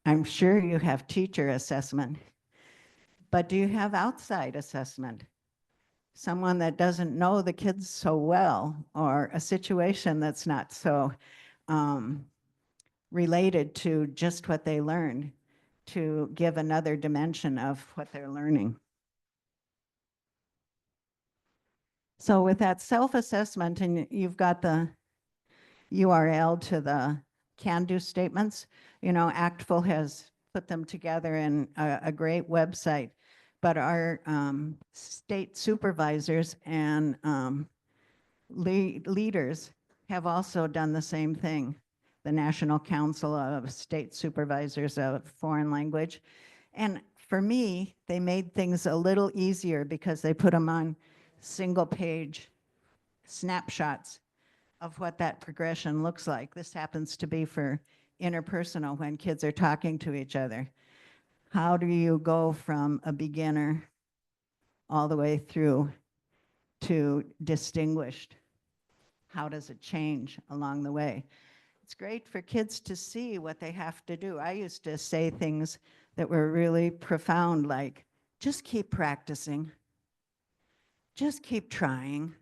I'm sure you have teacher assessment, but do you have outside assessment? Someone that doesn't know the kids so well, or a situation that's not so related to just what they learned, to give another dimension of what they're learning. So with that self-assessment, and you've got the URL to the can-do statements, you know, ACTFL has put them together in a great website, but our state supervisors and leaders have also done the same thing. The National Council of State Supervisors of Foreign Language. And for me, they made things a little easier because they put them on single page snapshots of what that progression looks like. This happens to be for interpersonal, when kids are talking to each other. How do you go from a beginner all the way through to distinguished? How does it change along the way? It's great for kids to see what they have to do. I used to say things that were really profound, like, just keep practicing, just keep trying.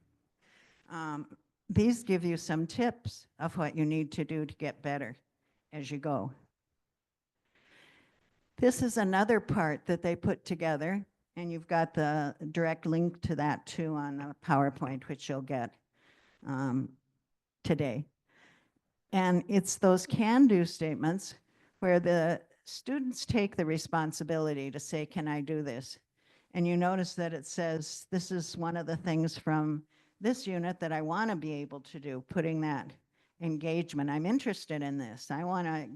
These give you some tips of what you need to do to get better as you go. This is another part that they put together, and you've got the direct link to that too on the PowerPoint, which you'll get today. And it's those can-do statements where the students take the responsibility to say, can I do this? And you notice that it says, this is one of the things from this unit that I want to be able to do, putting that engagement. I'm interested in this. I want to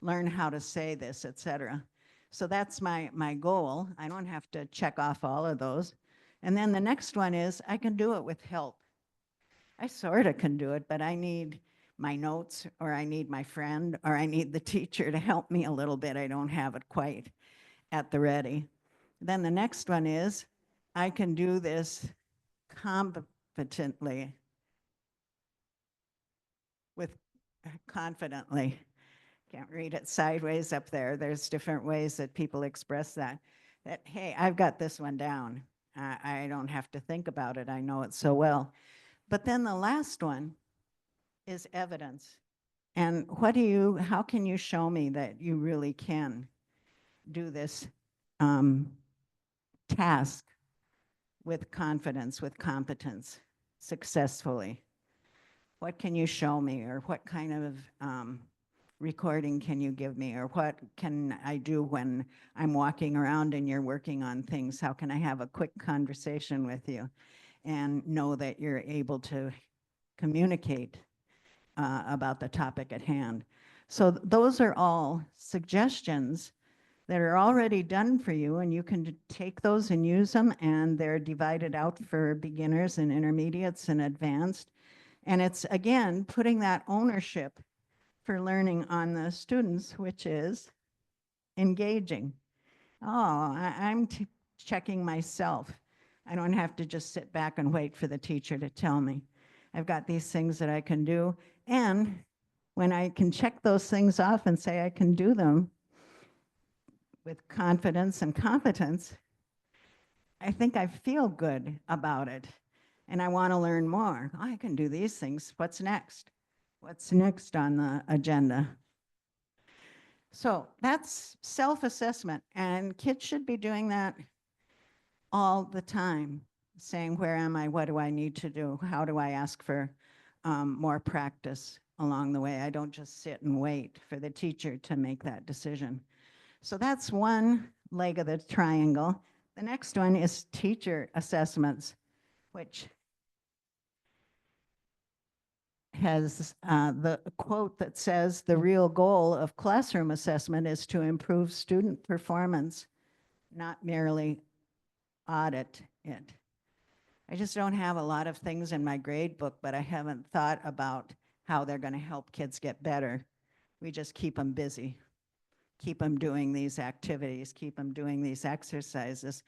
learn how to say this, etc. So that's my goal. I don't have to check off all of those. And then the next one is, I can do it with help. I sort of can do it, but I need my notes, or I need my friend, or I need the teacher to help me a little bit. I don't have it quite at the ready. Then the next one is, I can do this competently, with confidently. Can't read it sideways up there. There's different ways that people express that. That, hey, I've got this one down. I don't have to think about it. I know it so well. But then the last one is evidence. And how can you show me that you really can do this task with confidence, with competence, successfully? What can you show me, or what kind of recording can you give me, or what can I do when I'm walking around and you're working on things? How can I have a quick conversation with you and know that you're able to communicate about the topic at hand? So those are all suggestions that are already done for you, and you can take those and use them, and they're divided out for beginners and intermediates and advanced. And it's, again, putting that ownership for learning on the students, which is engaging. Oh, I'm checking myself. I don't have to just sit back and wait for the teacher to tell me. I've got these things that I can do. And when I can check those things off and say I can do them with confidence and competence, I think I feel good about it. And I want to learn more. Oh, I can do these things. What's next? What's next on the agenda? So that's self-assessment, and kids should be doing that all the time, saying, where am I? What do I need to do? How do I ask for more practice along the way? I don't just sit and wait for the teacher to make that decision. So that's one leg of the triangle. The next one is teacher assessments, which has the quote that says, the real goal of classroom assessment is to improve student performance, not merely audit it. I just don't have a lot of things in my grade book, but I haven't thought about how they're going to help kids get better. We just keep them busy, keep them doing these activities, keep them doing these exercises.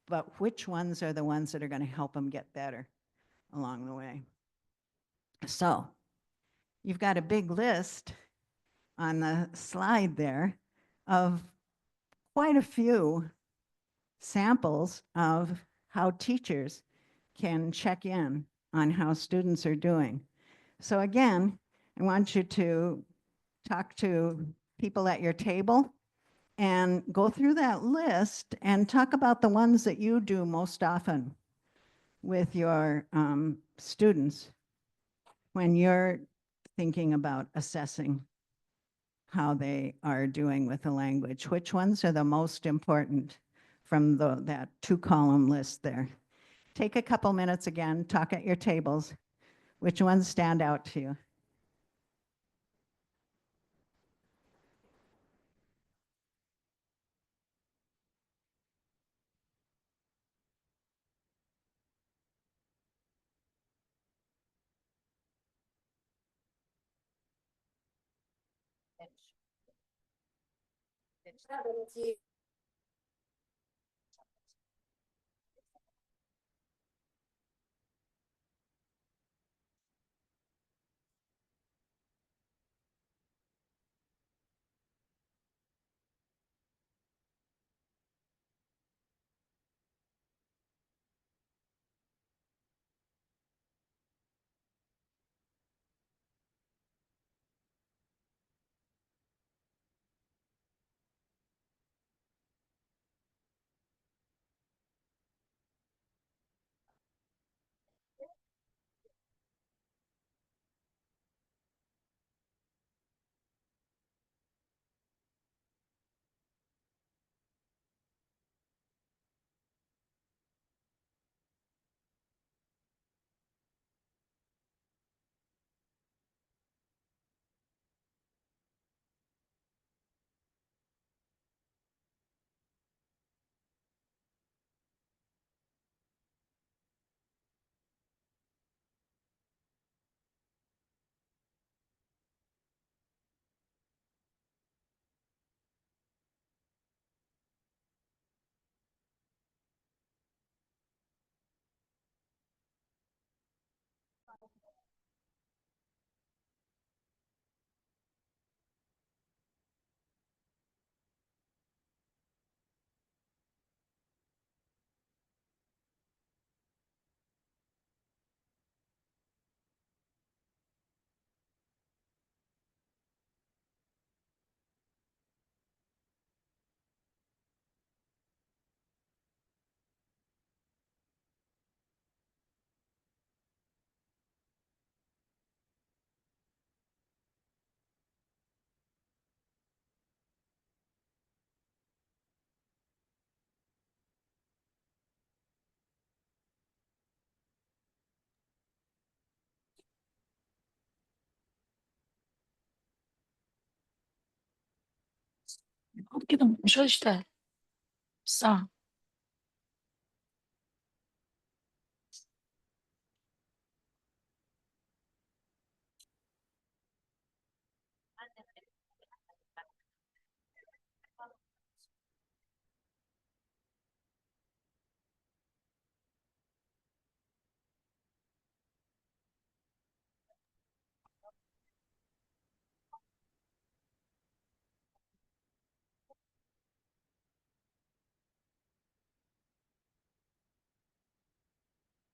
But which ones are the ones that are going to help them get better along the way? So you've got a big list on the slide there of quite a few samples of how teachers can check in on how students are doing. So again, I want you to talk to people at your table and go through that list and talk about the ones that you do most often with your students when you're thinking about assessing how they are doing with the language. Which ones are the most important from that 2-column list there? Take a couple minutes again, talk at your tables. Which ones stand out to you? كده مش هتشتغل صح.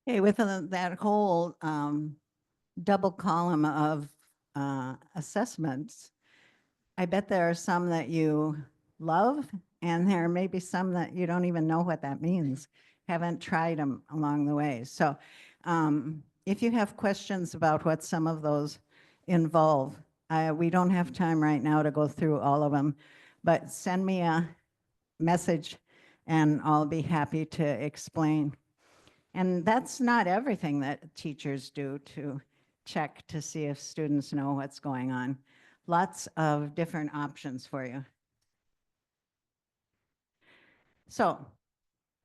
Okay, with that whole double column of assessments, I bet there are some that you love, and there may be some that you don't even know what that means, haven't tried them along the way. So if you have questions about what some of those involve, we don't have time right now to go through all of them, but send me a message and I'll be happy to explain. And that's not everything that teachers do to check to see if students know what's going on. Lots of different options for you. So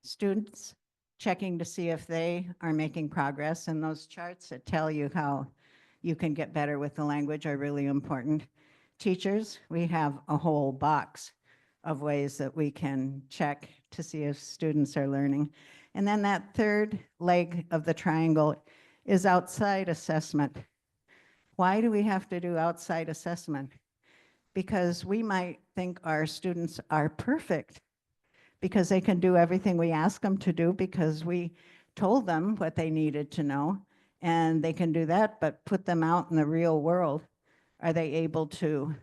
students checking to see if they are making progress, and those charts that tell you how you can get better with the language are really important. Teachers, we have a whole box of ways that we can check to see if students are learning. And then that third leg of the triangle is outside assessment. Why do we have to do outside assessment? Because we might think our students are perfect because they can do everything we ask them to do because we told them what they needed to know, and they can do that, but put them out in the real world. Are they able to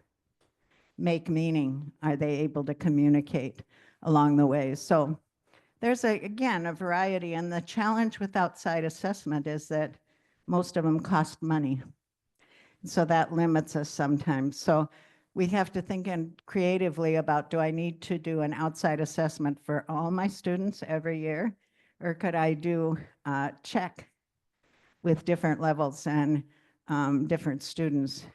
make meaning? Are they able to communicate along the way? So there's, again, a variety, and the challenge with outside assessment is that most of them cost money. So that limits us sometimes. So we have to think creatively about, do I need to do an outside assessment for all my students every year? Or could I do check with different levels and different students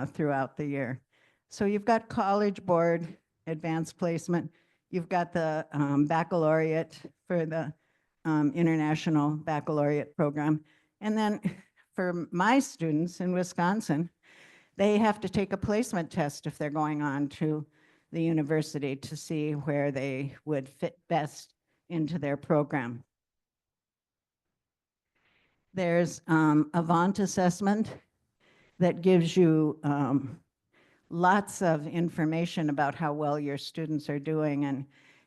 throughout the year? So you've got College Board, advanced placement. You've got the baccalaureate for the International Baccalaureate Program. And then for my students in Wisconsin, they have to take a placement test if they're going on to the university to see where they would fit best into their program. There's Avant assessment that gives you lots of information about how well your students are doing, and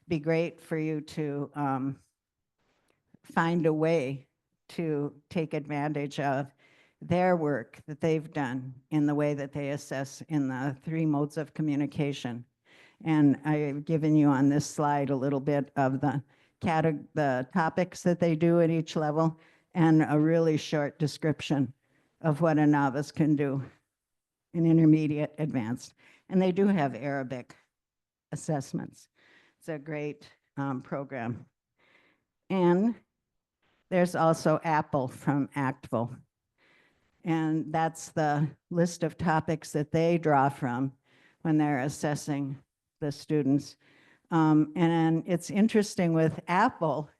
be great for you to find a way to take advantage of their work that they've done in the way that they assess in the 3 modes of communication. And I've given you on this slide a little bit of the topics that they do at each level, and a really short description of what a novice can do in intermediate, advanced. And they do have Arabic assessments. It's a great program. And there's also Apple from Actville. And that's the list of topics that they draw from when they're assessing the students. And it's interesting with Apple,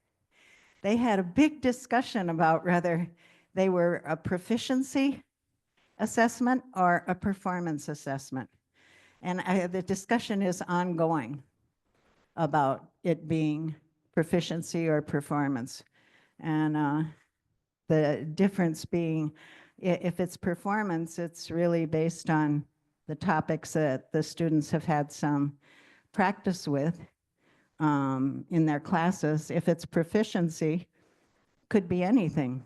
they had a big discussion about whether they were a proficiency assessment or a performance assessment. And the discussion is ongoing about it being proficiency or performance. And the difference being, if it's performance, it's really based on the topics that the students have had some practice with in their classes. If it's proficiency, could be anything.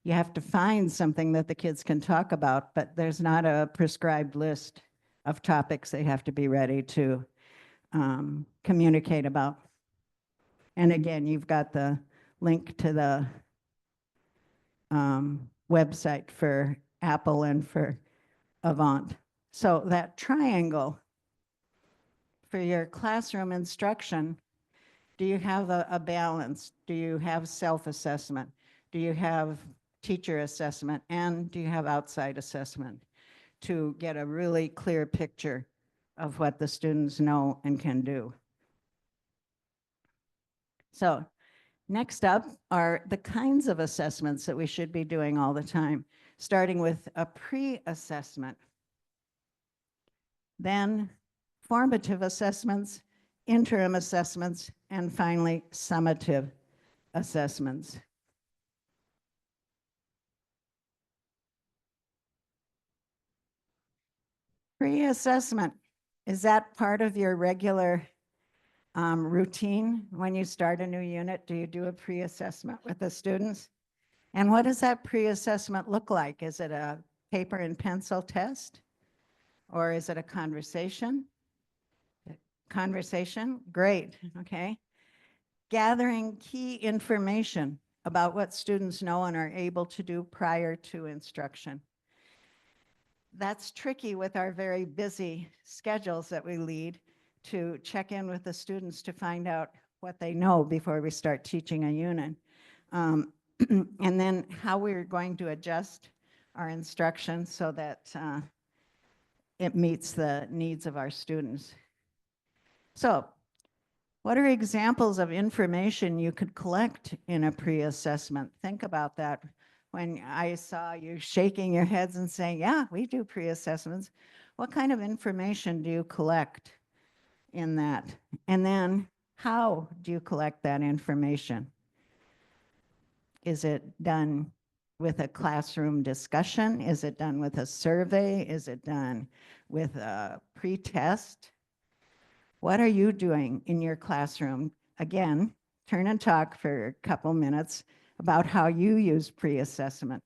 You have to find something that the kids can talk about, but there's not a prescribed list of topics they have to be ready to communicate about. And again, you've got the link to the website for Apple and for Avant. So that triangle for your classroom instruction, do you have a balance? Do you have self-assessment? Do you have teacher assessment? And do you have outside assessment to get a really clear picture of what the students know and can do? So next up are the kinds of assessments that we should be doing all the time, starting with a pre-assessment, then formative assessments, interim assessments, and finally summative assessments. Pre-assessment, is that part of your regular routine when you start a new unit? Do you do a pre-assessment with the students? And what does that pre-assessment look like? Is it a paper and pencil test? Or is it a conversation? Conversation, great, okay. Gathering key information about what students know and are able to do prior to instruction. That's tricky with our very busy schedules that we lead, to check in with the students to find out what they know before we start teaching a unit. And then how we're going to adjust our instruction so that it meets the needs of our students. So, what are examples of information you could collect in a pre-assessment? Think about that. When I saw you shaking your heads and saying, yeah, we do pre-assessments, what kind of information do you collect in that? And then how do you collect that information? Is it done with a classroom discussion? Is it done with a survey? Is it done with a pre-test? What are you doing in your classroom? Again, turn and talk for a couple minutes about how you use pre-assessment.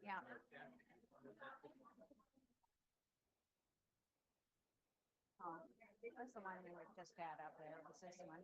Yeah. Oh, that's the one we were just at up there. Was this one?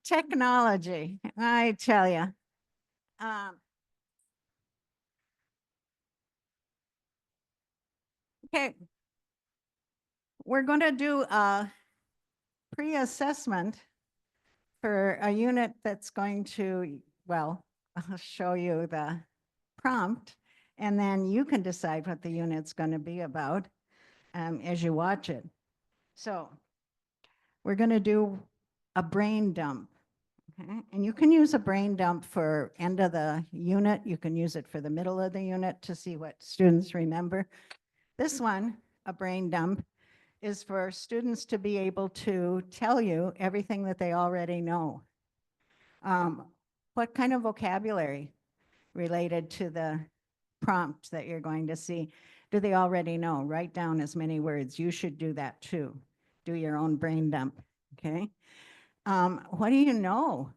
Technology, I tell you. Okay, we're going to do a pre-assessment for a unit that's going to, well, I'll show you the prompt, and then you can decide what the unit's going to be about as you watch it. So we're going to do a brain dump. Okay? And you can use a brain dump for end of the unit. You can use it for the middle of the unit to see what students remember. This one, a brain dump, is for students to be able to tell you everything that they already know. What kind of vocabulary related to the prompt that you're going to see do they already know? Write down as many words. You should do that too. Do your own brain dump, okay? What do you know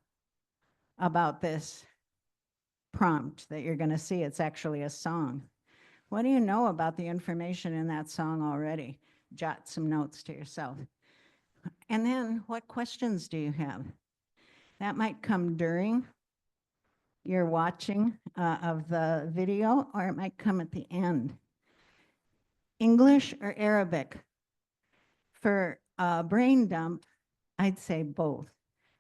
about this prompt that you're going to see? It's actually a song. What do you know about the information in that song already? Jot some notes to yourself. And then what questions do you have? That might come during your watching of the video, or it might come at the end. English or Arabic? For a brain dump, I'd say both,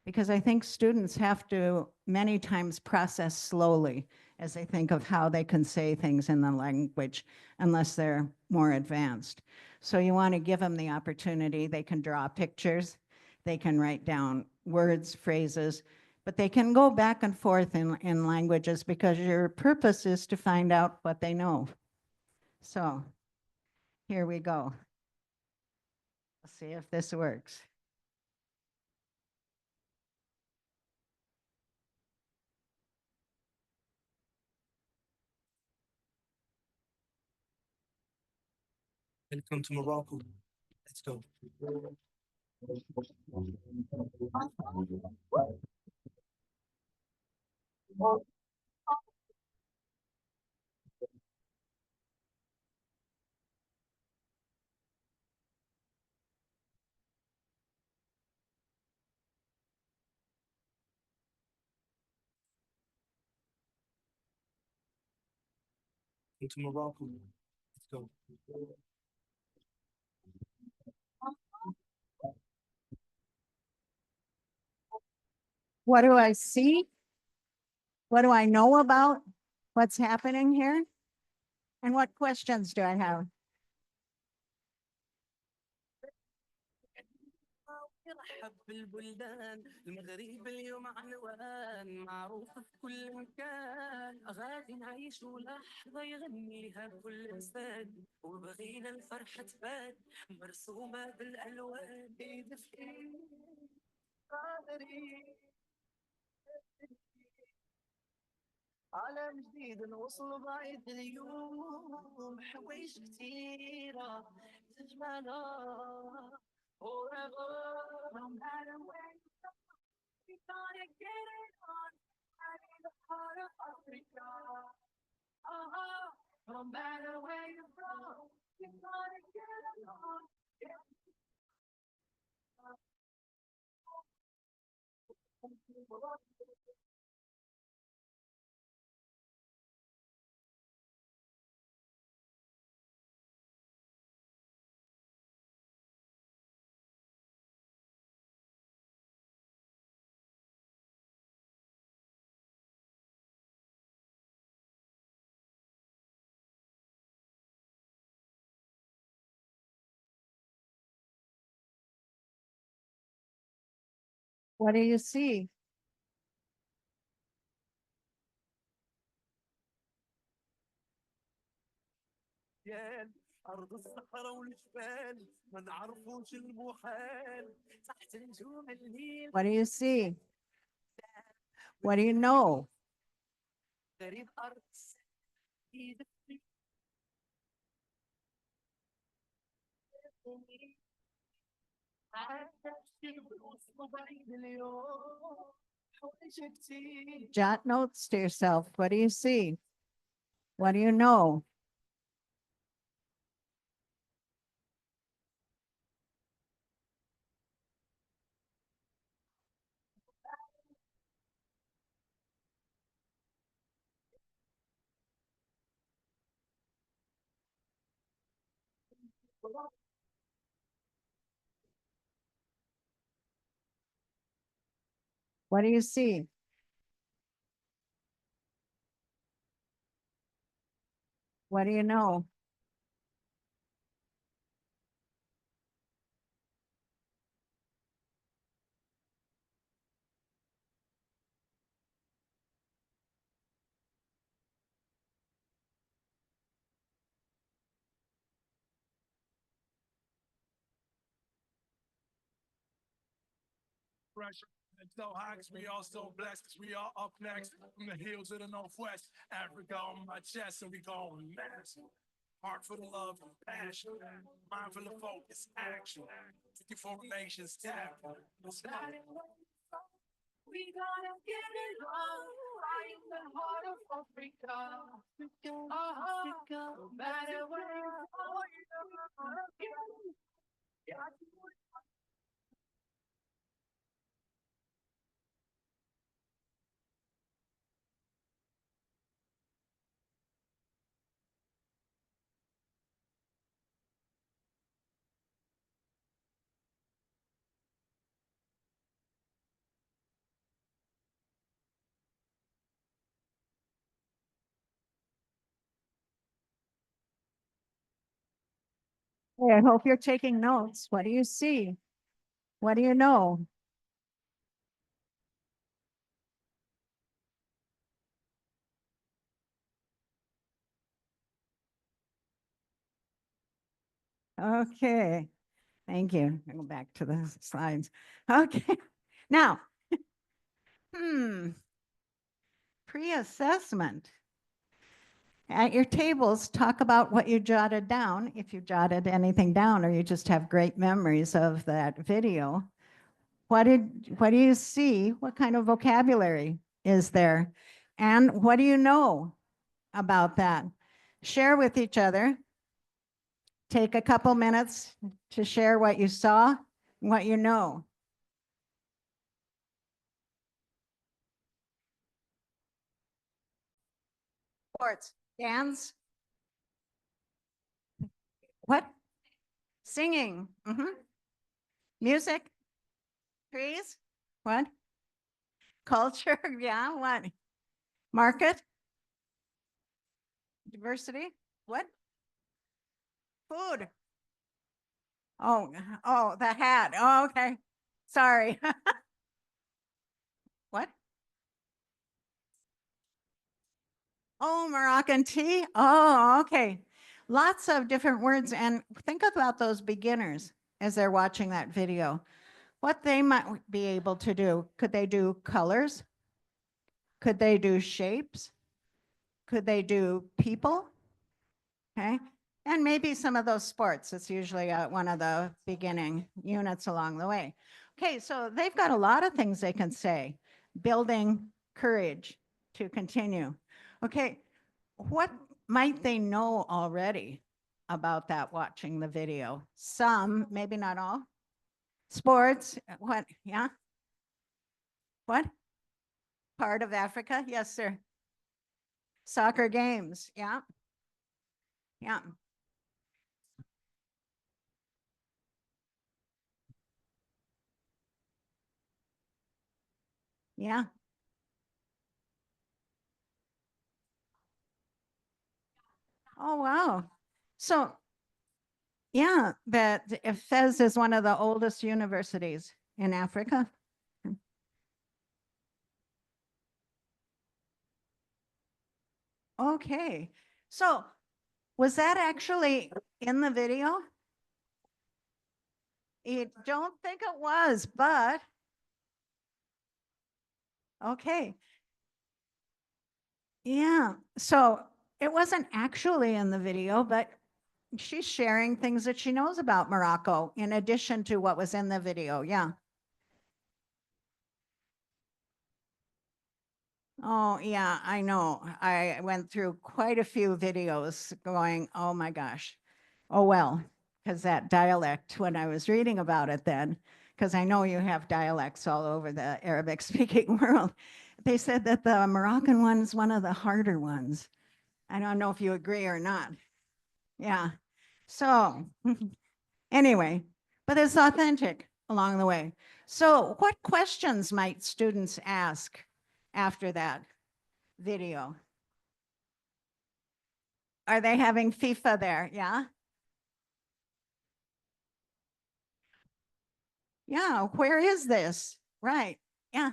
because I think students have to many times process slowly as they think of how they can say things in the language unless they're more advanced. So you want to give them the opportunity. They can draw pictures, they can write down words, phrases, but they can go back and forth in languages because your purpose is to find out what they know. So here we go. Let's see if this works. Welcome to Morocco. Let's go. Welcome to Morocco. Let's go. What do I see? What do I know about what's happening here? And what questions do I have? يرحب بالبلدان المغرب اليوم عنوان معروف في كل مكان غادي نعيشوا لحظة يغنيها كل إنسان وبغينا الفرحة تبان مرسومة بالألوان إيد في إيد قادرين عالم جديد نوصل بعيد اليوم حوايج كتيرة تجمعنا forever no matter where you go we gonna get it on in the heart of Africa no matter where you go we gonna get it on What do you see? أرض الصحراء والجبال ما نعرفوش المحال تحت نجوم الليل What do you see? What do you know? غريب أرض إيد في إيد عايش بالوصف بعيد اليوم حوايج كتير Jot notes to yourself. What do you see? What do you know? What do you see? What do you know? Pressure. It's so high 'cause we all so blessed 'cause we all up next from the hills of the northwest. Africa on my chest, so we going massive. Heart full of love and passion, mind full of focus, action. 54 nations tap. Let's go. We gonna get it on, right in the heart of Africa. No matter where you are, you're gonna get it. Yeah. Hey, I hope you're taking notes. What do you see? What do you know? Okay, thank you. I'll go back to the slides. Okay, now, pre-assessment. At your tables, talk about what you jotted down, if you jotted anything down, or you just have great memories of that video. What do you see? What kind of vocabulary is there? And what do you know about that? Share with each other. Take a couple minutes to share what you saw, and what you know. Sports, dance, what? Singing, music, trees, what? Culture, yeah, what? Market, diversity, what? Food. Oh, the hat. Oh, okay. Sorry. What? Oh, Moroccan tea. Oh, okay. Lots of different words. And think about those beginners as they're watching that video. What they might be able to do. Could they do colors? Could they do shapes? Could they do people? Okay. And maybe some of those sports. It's usually one of the beginning units along the way. Okay, so they've got a lot of things they can say. Building courage to continue. Okay, what might they know already about that watching the video? Some, maybe not all. Sports, what? Yeah? What? Part of Africa? Yes, sir. Soccer games. Yeah. Yeah. Yeah. Oh, wow. So, yeah, that Fez is one of the oldest universities in Africa. Okay. So, was that actually in the video? I don't think it was, but okay. Yeah. So, it wasn't actually in the video, but she's sharing things that she knows about Morocco in addition to what was in the video. Yeah. Oh, yeah, I know. I went through quite a few videos going, oh my gosh. Oh, well, because that dialect, when I was reading about it then, because I know you have dialects all over the Arabic speaking world, they said that the Moroccan one is one of the harder ones. I don't know if you agree or not. Yeah. So anyway, but it's authentic along the way. So what questions might students ask after that video? Are they having FIFA there? Yeah. Yeah. Where is this? Right. Yeah.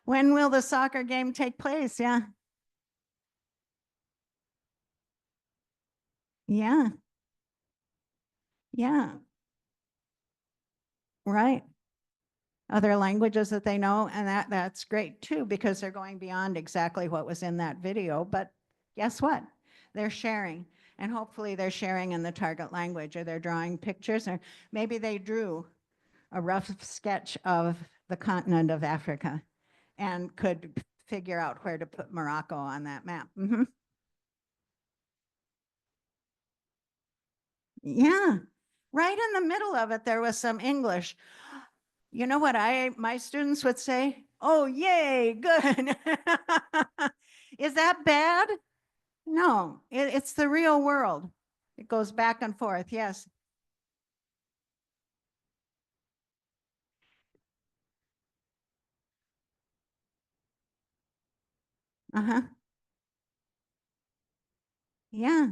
When will the soccer game take place? Yeah. Yeah. Yeah. Right. Other languages that they know, and that's great too, because they're going beyond exactly what was in that video. But guess what? They're sharing, and hopefully they're sharing in the target language, or they're drawing pictures, or maybe they drew a rough sketch of the continent of Africa and could figure out where to put Morocco on that map. Yeah, right in the middle of it, there was some English. You know what my students would say? Oh, yay, good. Is that bad? No, it's the real world. It goes back and forth. Yes. Uh-huh. Yeah.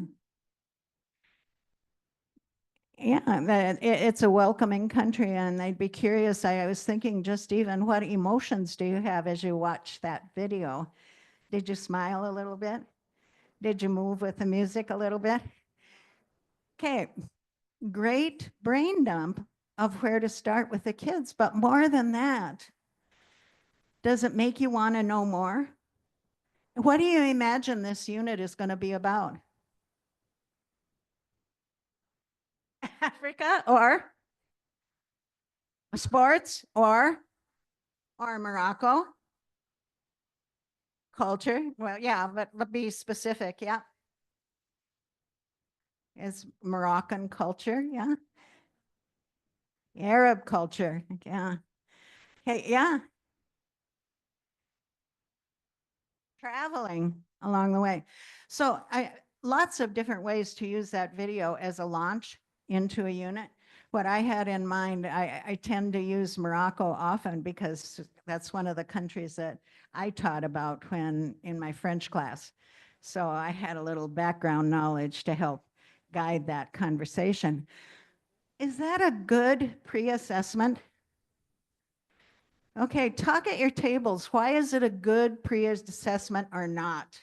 Yeah, it's a welcoming country, and they'd be curious. I was thinking, just even what emotions do you have as you watch that video? Did you smile a little bit? Did you move with the music a little bit? Okay, great brain dump of where to start with the kids. But more than that, does it make you want to know more? What do you imagine this unit is going to be about? Africa or sports or Morocco? Culture? Well, yeah, but be specific. Yeah. Is Moroccan culture? Yeah. Arab culture. Yeah. Hey, yeah. Traveling along the way. So lots of different ways to use that video as a launch into a unit. What I had in mind, I tend to use Morocco often because that's one of the countries that I taught about when in my French class. So I had a little background knowledge to help guide that conversation. Is that a good pre-assessment? Okay, talk at your tables. Why is it a good pre-assessment or not?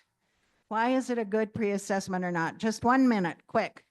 Why is it a good pre-assessment or not? Just 1 minute, quick.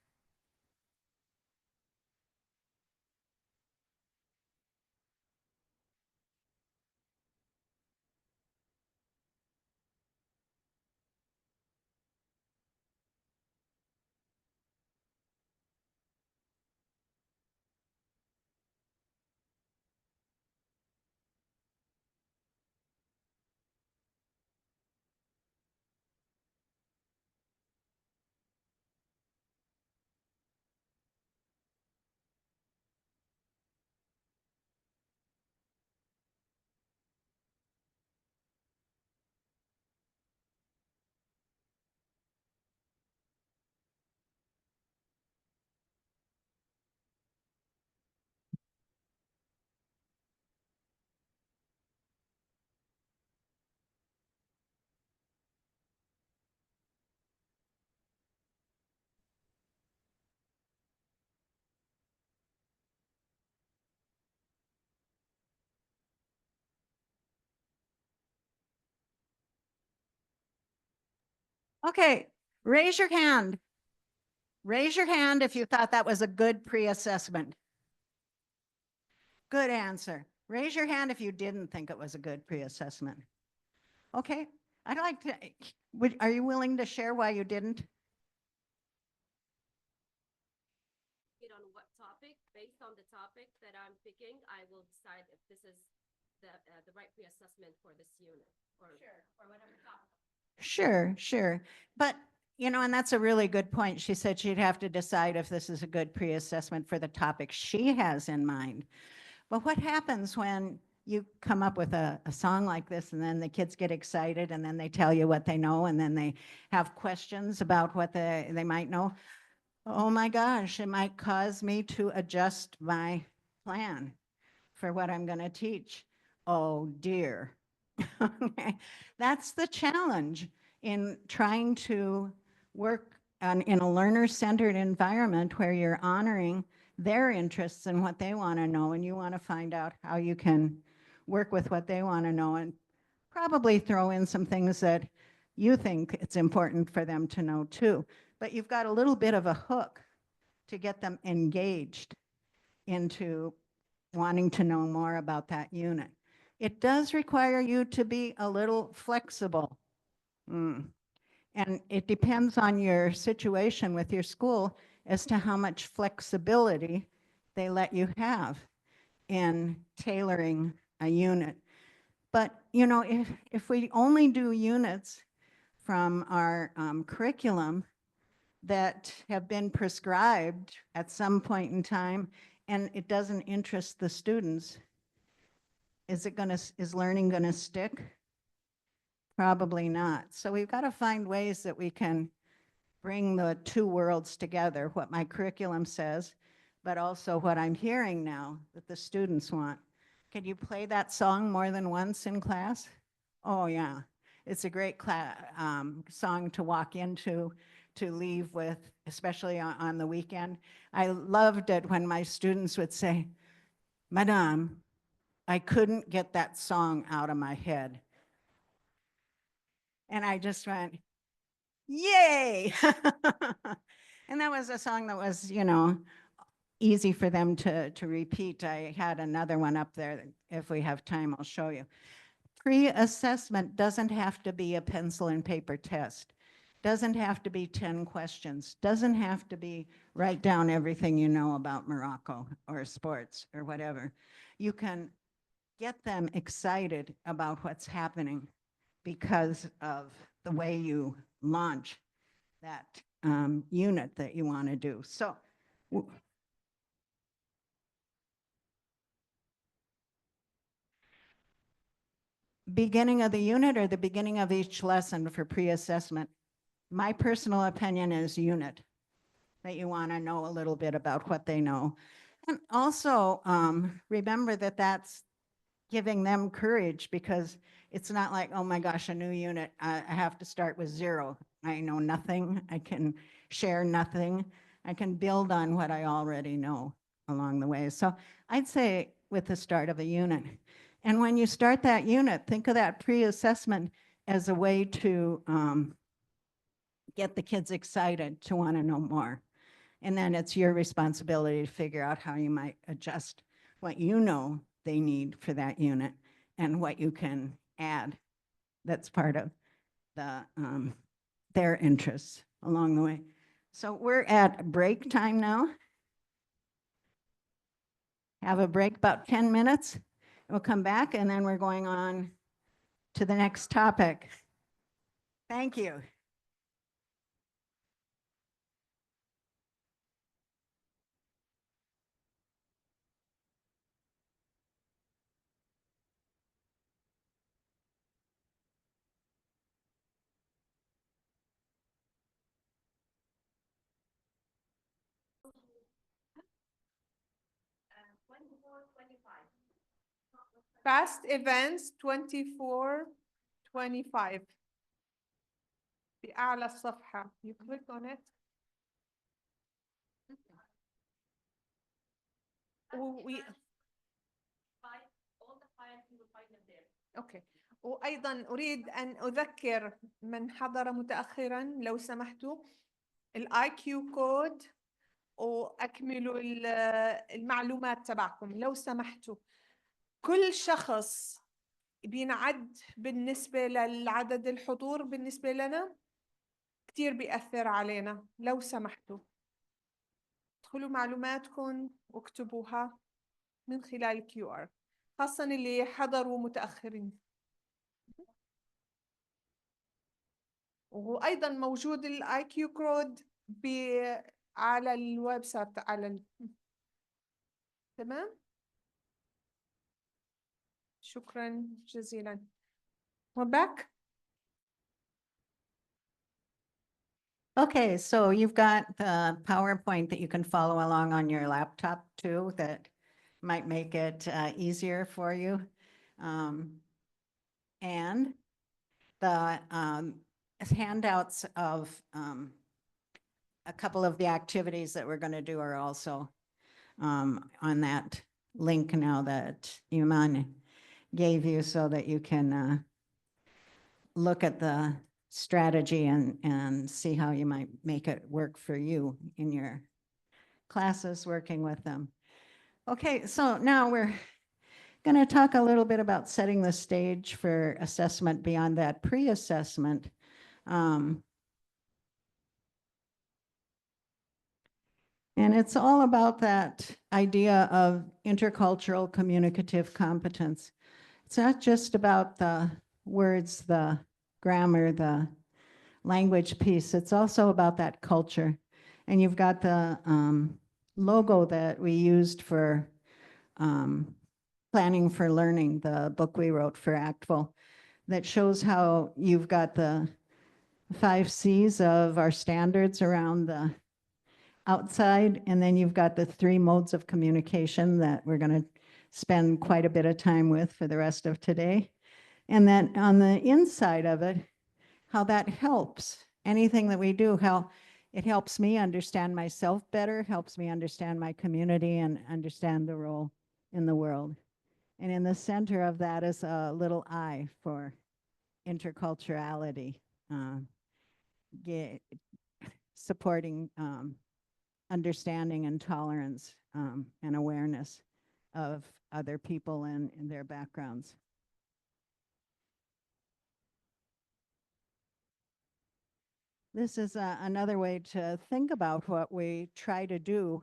Okay, raise your hand. Raise your hand if you thought that was a good pre-assessment. Good answer. Raise your hand if you didn't think it was a good pre-assessment. Okay, I'd like to, are you willing to share why you didn't? It on what topic, based on the topic that I'm picking, I will decide if this is the right pre-assessment for this unit or whatever topic. Sure, sure. But, and that's a really good point. She said she'd have to decide if this is a good pre-assessment for the topic she has in mind. But what happens when you come up with a song like this, and then the kids get excited, and then they tell you what they know, and then they have questions about what they might know. Oh my gosh, it might cause me to adjust my plan for what I'm going to teach. Oh dear. Okay. That's the challenge in trying to work in a learner-centered environment where you're honoring their interests and what they want to know, and you want to find out how you can work with what they want to know, and probably throw in some things that you think it's important for them to know too. But you've got a little bit of a hook to get them engaged into wanting to know more about that unit. It does require you to be a little flexible. And it depends on your situation with your school as to how much flexibility they let you have in tailoring a unit. But, you know, if we only do units from our curriculum that have been prescribed at some point in time, and it doesn't interest the students, is learning gonna stick? Probably not. So we've got to find ways that we can bring the two worlds together, what my curriculum says, but also what I'm hearing now that the students want. Can you play that song more than once in class? Oh yeah, it's a great song to walk into, to leave with, especially on the weekend. I loved it when my students would say, Madame, I couldn't get that song out of my head. And I just went, yay! And that was a song that was, you know, easy for them to repeat. I had another one up there. If we have time, I'll show you. Pre-assessment doesn't have to be a pencil and paper test. Doesn't have to be 10 questions. Doesn't have to be write down everything you know about Morocco or sports or whatever. You can get them excited about what's happening because of the way you launch that unit that you want to do. So beginning of the unit or the beginning of each lesson for pre-assessment? My personal opinion is unit, that you want to know a little bit about what they know. And also remember that that's giving them courage, because it's not like, oh my gosh, a new unit, I have to start with 0. I know nothing, I can share nothing. I can build on what I already know along the way. So I'd say with the start of a unit. And when you start that unit, think of that pre-assessment as a way to get the kids excited to want to know more. And then it's your responsibility to figure out how you might adjust what you know they need for that unit and what you can add that's part of the their interests along the way. So we're at break time now. Have a break about 10 minutes. We'll come back and then we're going on to the next topic. Thank you. Past events 24-25 بأعلى الصفحة. You click on it. Okay. وأيضا أريد أن أذكر من حضر متأخرا لو سمحتوا الIQ كود وأكملوا المعلومات تبعكم لو سمحتوا. كل شخص بينعد بالنسبة للعدد الحضور بالنسبة لنا كتير بيأثر علينا. لو سمحتوا ادخلوا معلوماتكم واكتبوها من خلال QR، خاصة اللي حضروا متأخرين. وأيضا موجود الIQ كود على الويب سايت تمام. شكرا جزيلا. We're back. Okay, so you've got the PowerPoint that you can follow along on your laptop too, that might make it easier for you. And the handouts of a couple of the activities that we're going to do are also on that link now that Iman gave you, so that you can look at the strategy and see how you might make it work for you in your classes working with them. Okay, so now we're going to talk a little bit about setting the stage for assessment beyond that pre-assessment. And it's all about that idea of intercultural communicative competence. It's not just about the words, the grammar, the language piece. It's also about that culture. And you've got the logo that we used for Planning for Learning, the book we wrote for ACTFL, that shows how you've got the 5 C's of our standards around the outside, and then you've got the 3 modes of communication that we're going to spend quite a bit of time with for the rest of today. And then on the inside of it, how that helps anything that we do, how it helps me understand myself better, helps me understand my community and understand the role in the world. And in the center of that is a little I for interculturality, supporting understanding and tolerance and awareness of other people and their backgrounds. This is another way to think about what we try to do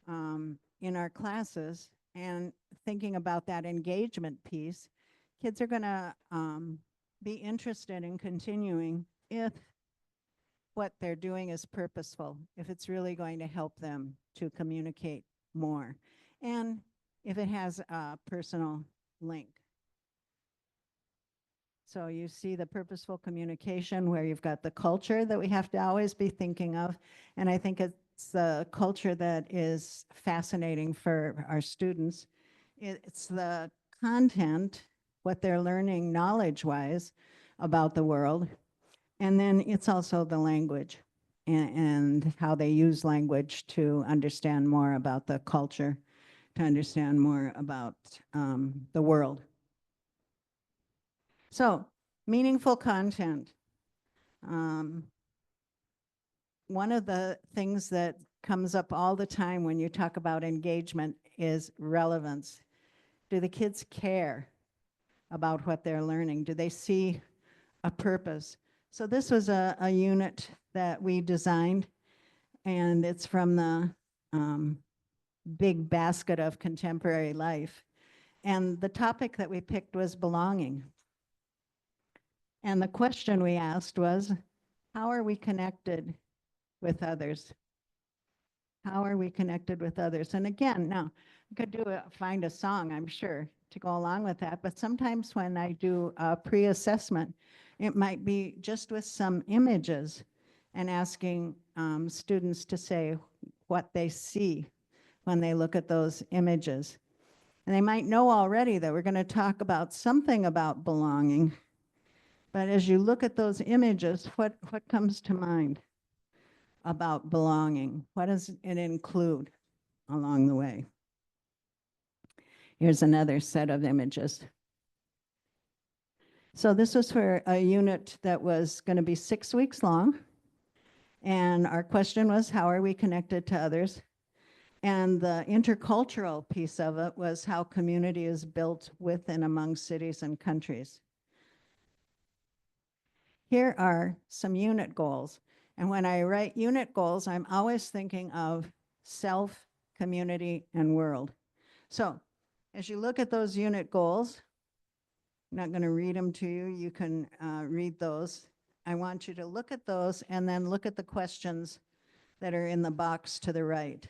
in our classes, and thinking about that engagement piece. Kids are going to be interested in continuing if what they're doing is purposeful, if it's really going to help them to communicate more, and if it has a personal link. So you see the purposeful communication where you've got the culture that we have to always be thinking of. And I think it's the culture that is fascinating for our students. It's the content, what they're learning knowledge-wise about the world. And then it's also the language and how they use language to understand more about the culture, to understand more about the world. So, meaningful content. One of the things that comes up all the time when you talk about engagement is relevance. Do the kids care about what they're learning? Do they see a purpose? So this was a unit that we designed, and it's from the big basket of contemporary life. And the topic that we picked was belonging. And the question we asked was, how are we connected with others? How are we connected with others? And again, now, I could find a song, I'm sure, to go along with that. But sometimes when I do a pre-assessment, it might be just with some images and asking students to say what they see when they look at those images. And they might know already that we're going to talk about something about belonging. But as you look at those images, what comes to mind about belonging? What does it include along the way? Here's another set of images. So this was for a unit that was going to be 6 weeks long. And our question was, how are we connected to others? And the intercultural piece of it was how community is built with and among cities and countries. Here are some unit goals. And when I write unit goals, I'm always thinking of self, community, and world. So as you look at those unit goals, I'm not going to read them to you. You can read those. I want you to look at those and then look at the questions that are in the box to the right.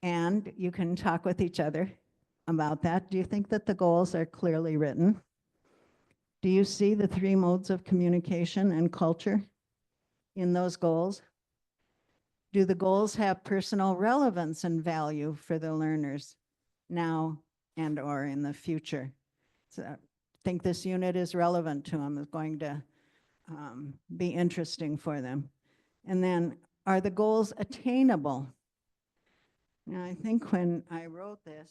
And you can talk with each other about that. Do you think that the goals are clearly written? Do you see the three modes of communication and culture in those goals? Do the goals have personal relevance and value for the learners now and or in the future? So I think this unit is relevant to them, is going to be interesting for them. And then, are the goals attainable? Now, I think when I wrote this,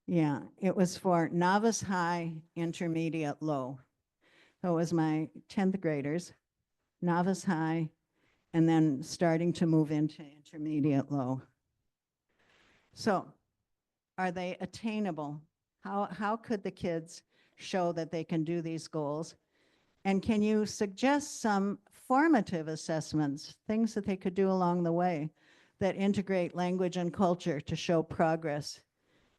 yeah, it was for novice high, intermediate low. So it was my 10th graders, novice high, and then starting to move into intermediate low. So are they attainable? How could the kids show that they can do these goals? And can you suggest some formative assessments, things that they could do along the way that integrate language and culture to show progress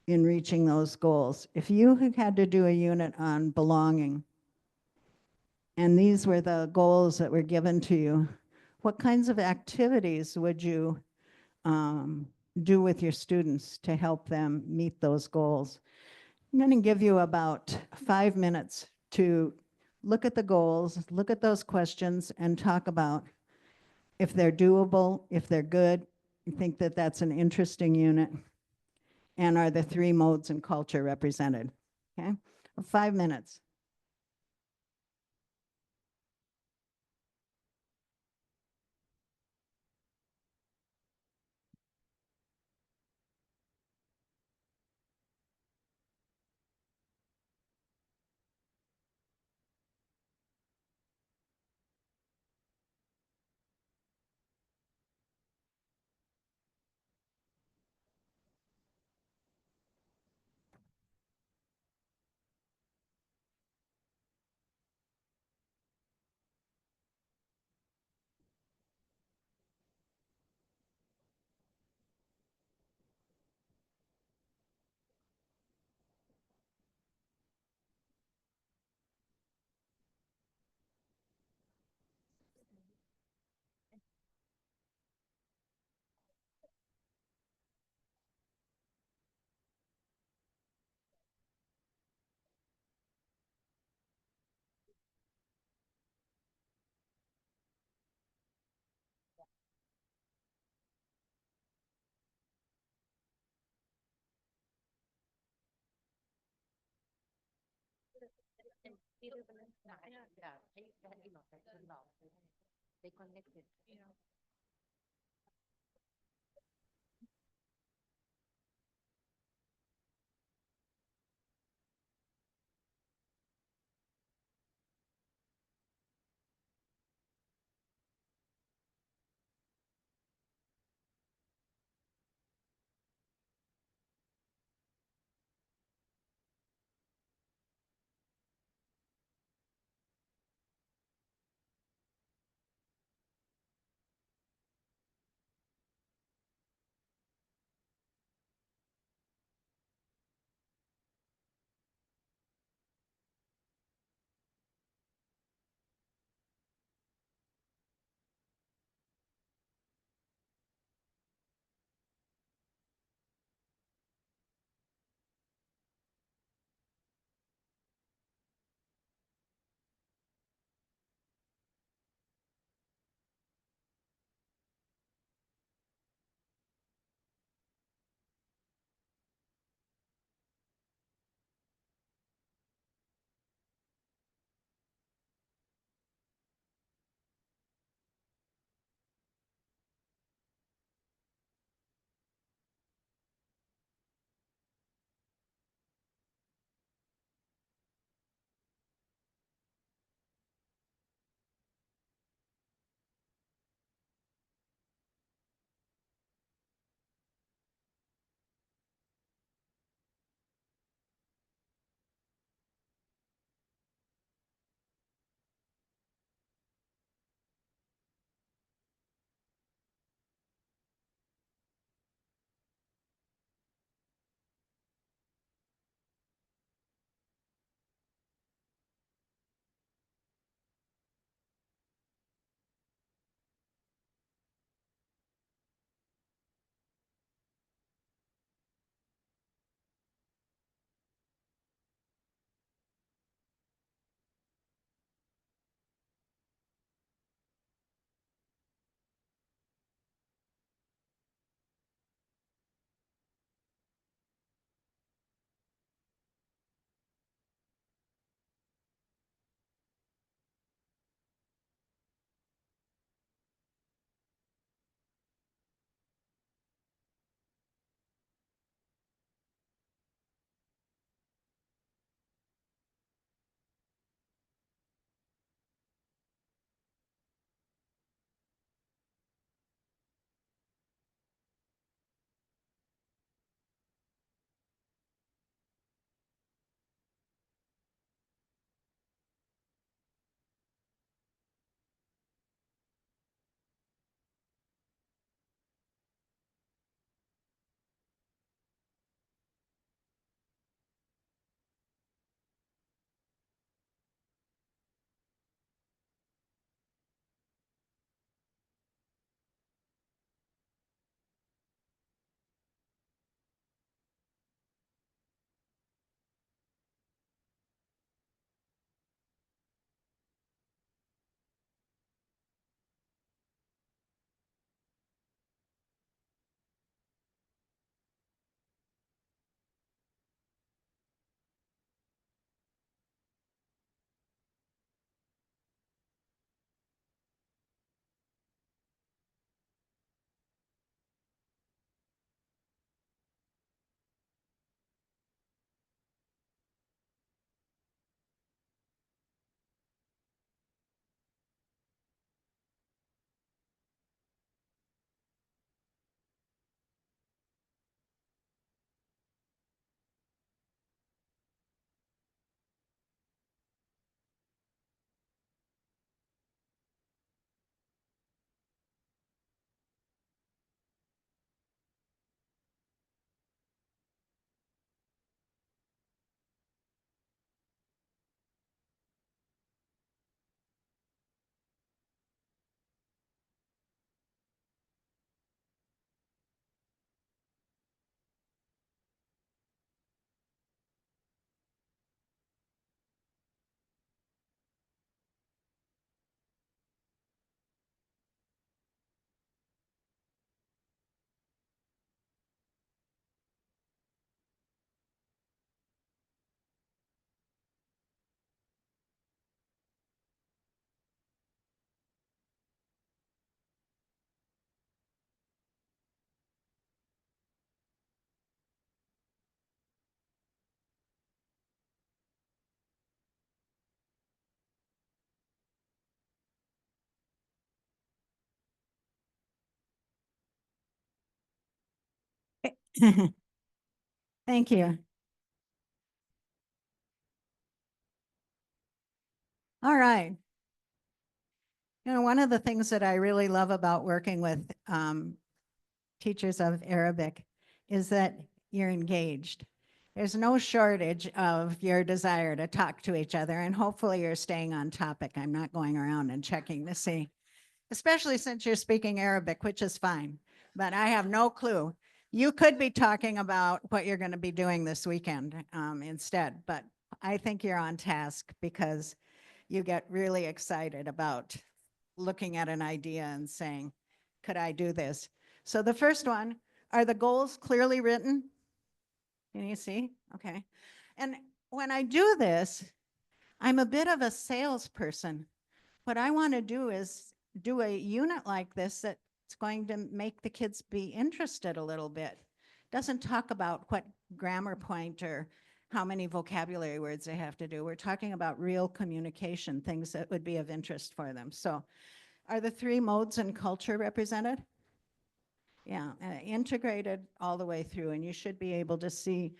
in reaching those goals? If you had to do a unit on belonging, and these were the goals that were given to you, what kinds of activities would you do with your students to help them meet those goals? I'm going to give you about 5 minutes to look at the goals, look at those questions, and talk about if they're doable, if they're good, you think that that's an interesting unit, and are the three modes in culture represented? Okay, 5 minutes. Thank you. All right. You know, one of the things that I really love about working with teachers of Arabic is that you're engaged. There's no shortage of your desire to talk to each other, and hopefully you're staying on topic. I'm not going around and checking to see, especially since you're speaking Arabic, which is fine, but I have no clue. You could be talking about what you're going to be doing this weekend instead, but I think you're on task because you get really excited about looking at an idea and saying, could I do this? So the first one, are the goals clearly written? Can you see? Okay. And when I do this, I'm a bit of a salesperson. What I want to do is do a unit like this that's going to make the kids be interested a little bit. Doesn't talk about what grammar point or how many vocabulary words they have to do. We're talking about real communication, things that would be of interest for them. So are the three modes and culture represented? Yeah, integrated all the way through, and you should be able to see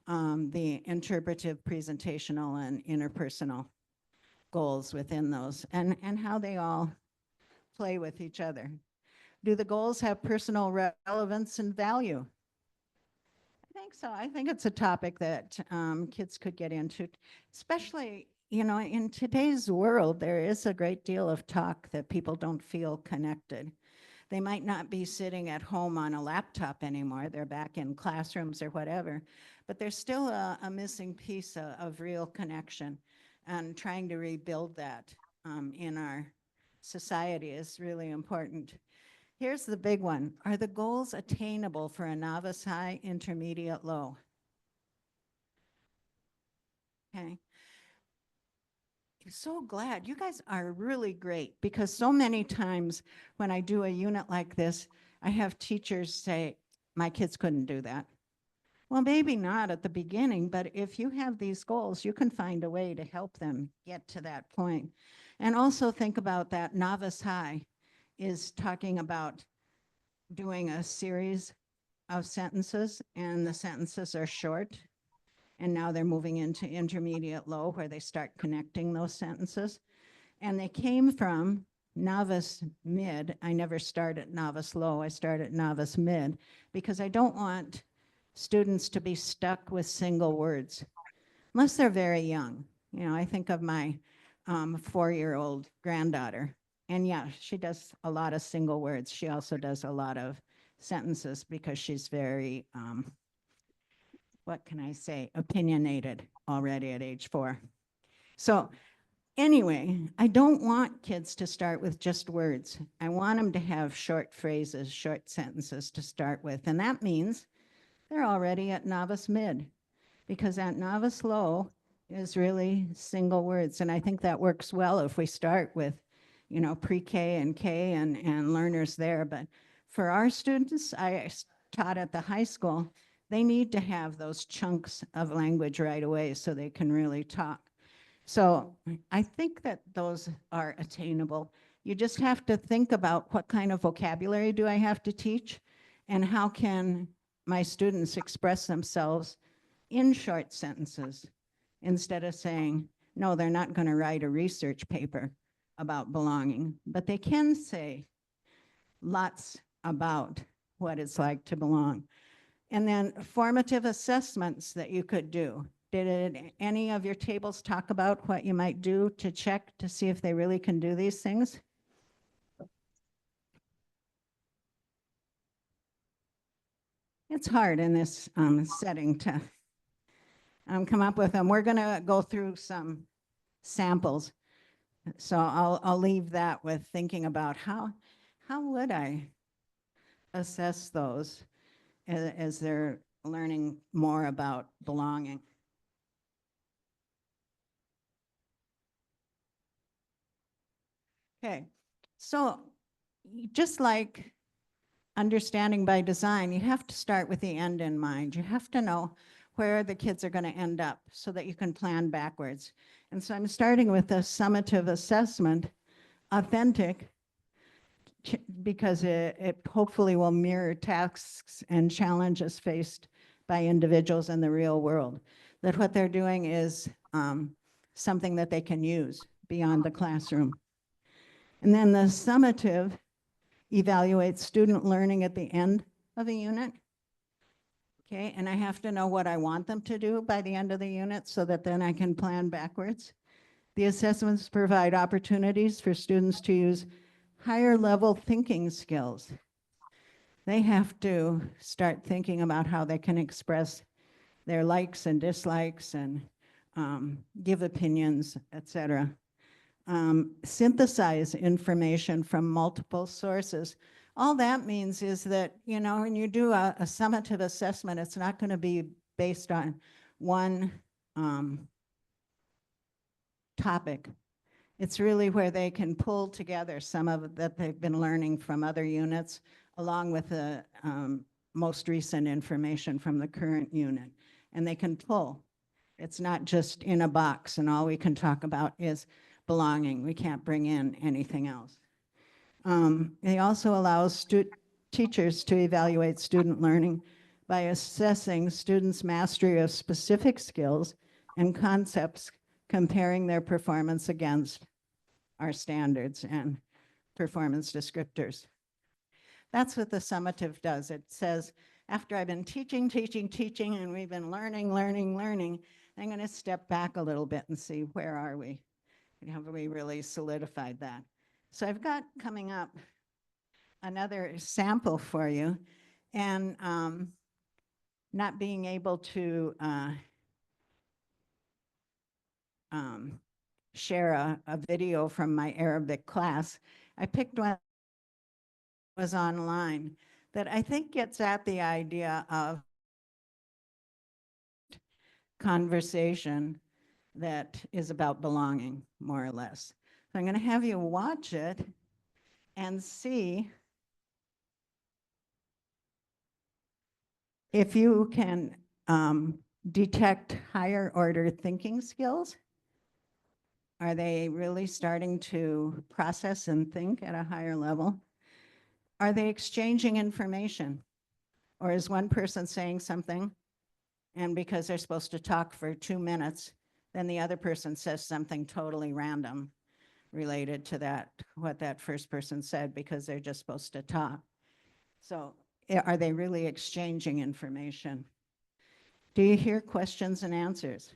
the interpretive, presentational, and interpersonal goals within those, and how they all play with each other. Do the goals have personal relevance and value? I think so. I think it's a topic that kids could get into, especially, you know, in today's world, there is a great deal of talk that people don't feel connected. They might not be sitting at home on a laptop anymore. They're back in classrooms or whatever, but there's still a missing piece of real connection, and trying to rebuild that in our society is really important. Here's the big one. Are the goals attainable for a novice high, intermediate, low? Okay. I'm so glad. You guys are really great, because so many times when I do a unit like this, I have teachers say, my kids couldn't do that. Well, maybe not at the beginning, but if you have these goals, you can find a way to help them get to that point. And also think about that novice high is talking about doing a series of sentences, and the sentences are short. And now they're moving into intermediate low, where they start connecting those sentences. And they came from novice mid. I never start at novice low. I start at novice mid, because I don't want students to be stuck with single words unless they're very young. You know, I think of my 4-year-old granddaughter, and yeah, she does a lot of single words. She also does a lot of sentences because she's very, what can I say, opinionated already at age 4. So anyway, I don't want kids to start with just words. I want them to have short phrases, short sentences to start with. And that means they're already at novice mid, because at novice low is really single words. And I think that works well if we start with, you know, pre-K and K and learners there. But for our students, I taught at the high school, they need to have those chunks of language right away so they can really talk. So I think that those are attainable. You just have to think about, what kind of vocabulary do I have to teach, and how can my students express themselves in short sentences, instead of saying, no, they're not going to write a research paper about belonging, but they can say lots about what it's like to belong. And then formative assessments that you could do. Did any of your tables talk about what you might do to check to see if they really can do these things? It's hard in this setting to come up with them. We're going to go through some samples. So I'll leave that with thinking about how would I assess those as they're learning more about belonging. Okay, so just like understanding by design, you have to start with the end in mind. You have to know where the kids are going to end up so that you can plan backwards. And so I'm starting with a summative assessment. Authentic. because it hopefully will mirror tasks and challenges faced by individuals in the real world. That what they're doing is something that they can use beyond the classroom. And then the summative evaluates student learning at the end of a unit. Okay, and I have to know what I want them to do by the end of the unit so that then I can plan backwards. The assessments provide opportunities for students to use higher level thinking skills. They have to start thinking about how they can express their likes and dislikes and give opinions, etc. Synthesize information from multiple sources. All that means is that, you know, when you do a summative assessment, it's not going to be based on one topic. It's really where they can pull together some of it that they've been learning from other units, along with the most recent information from the current unit. And they can pull. It's not just in a box and all we can talk about is belonging. We can't bring in anything else. It also allows teachers to evaluate student learning by assessing students' mastery of specific skills and concepts, comparing their performance against our standards and performance descriptors. That's what the summative does. It says, after I've been teaching, and we've been learning, I'm going to step back a little bit and see where are we? Have we really solidified that? So I've got coming up another sample for you, and not being able to share a video from my Arabic class, I picked one that was online that I think gets at the idea of conversation that is about belonging, more or less. So I'm going to have you watch it and see if you can detect higher order thinking skills. Are they really starting to process and think at a higher level? Are they exchanging information? Or is one person saying something, and because they're supposed to talk for 2 minutes, then the other person says something totally random related to that, what that first person said, because they're just supposed to talk. So are they really exchanging information? Do you hear questions and answers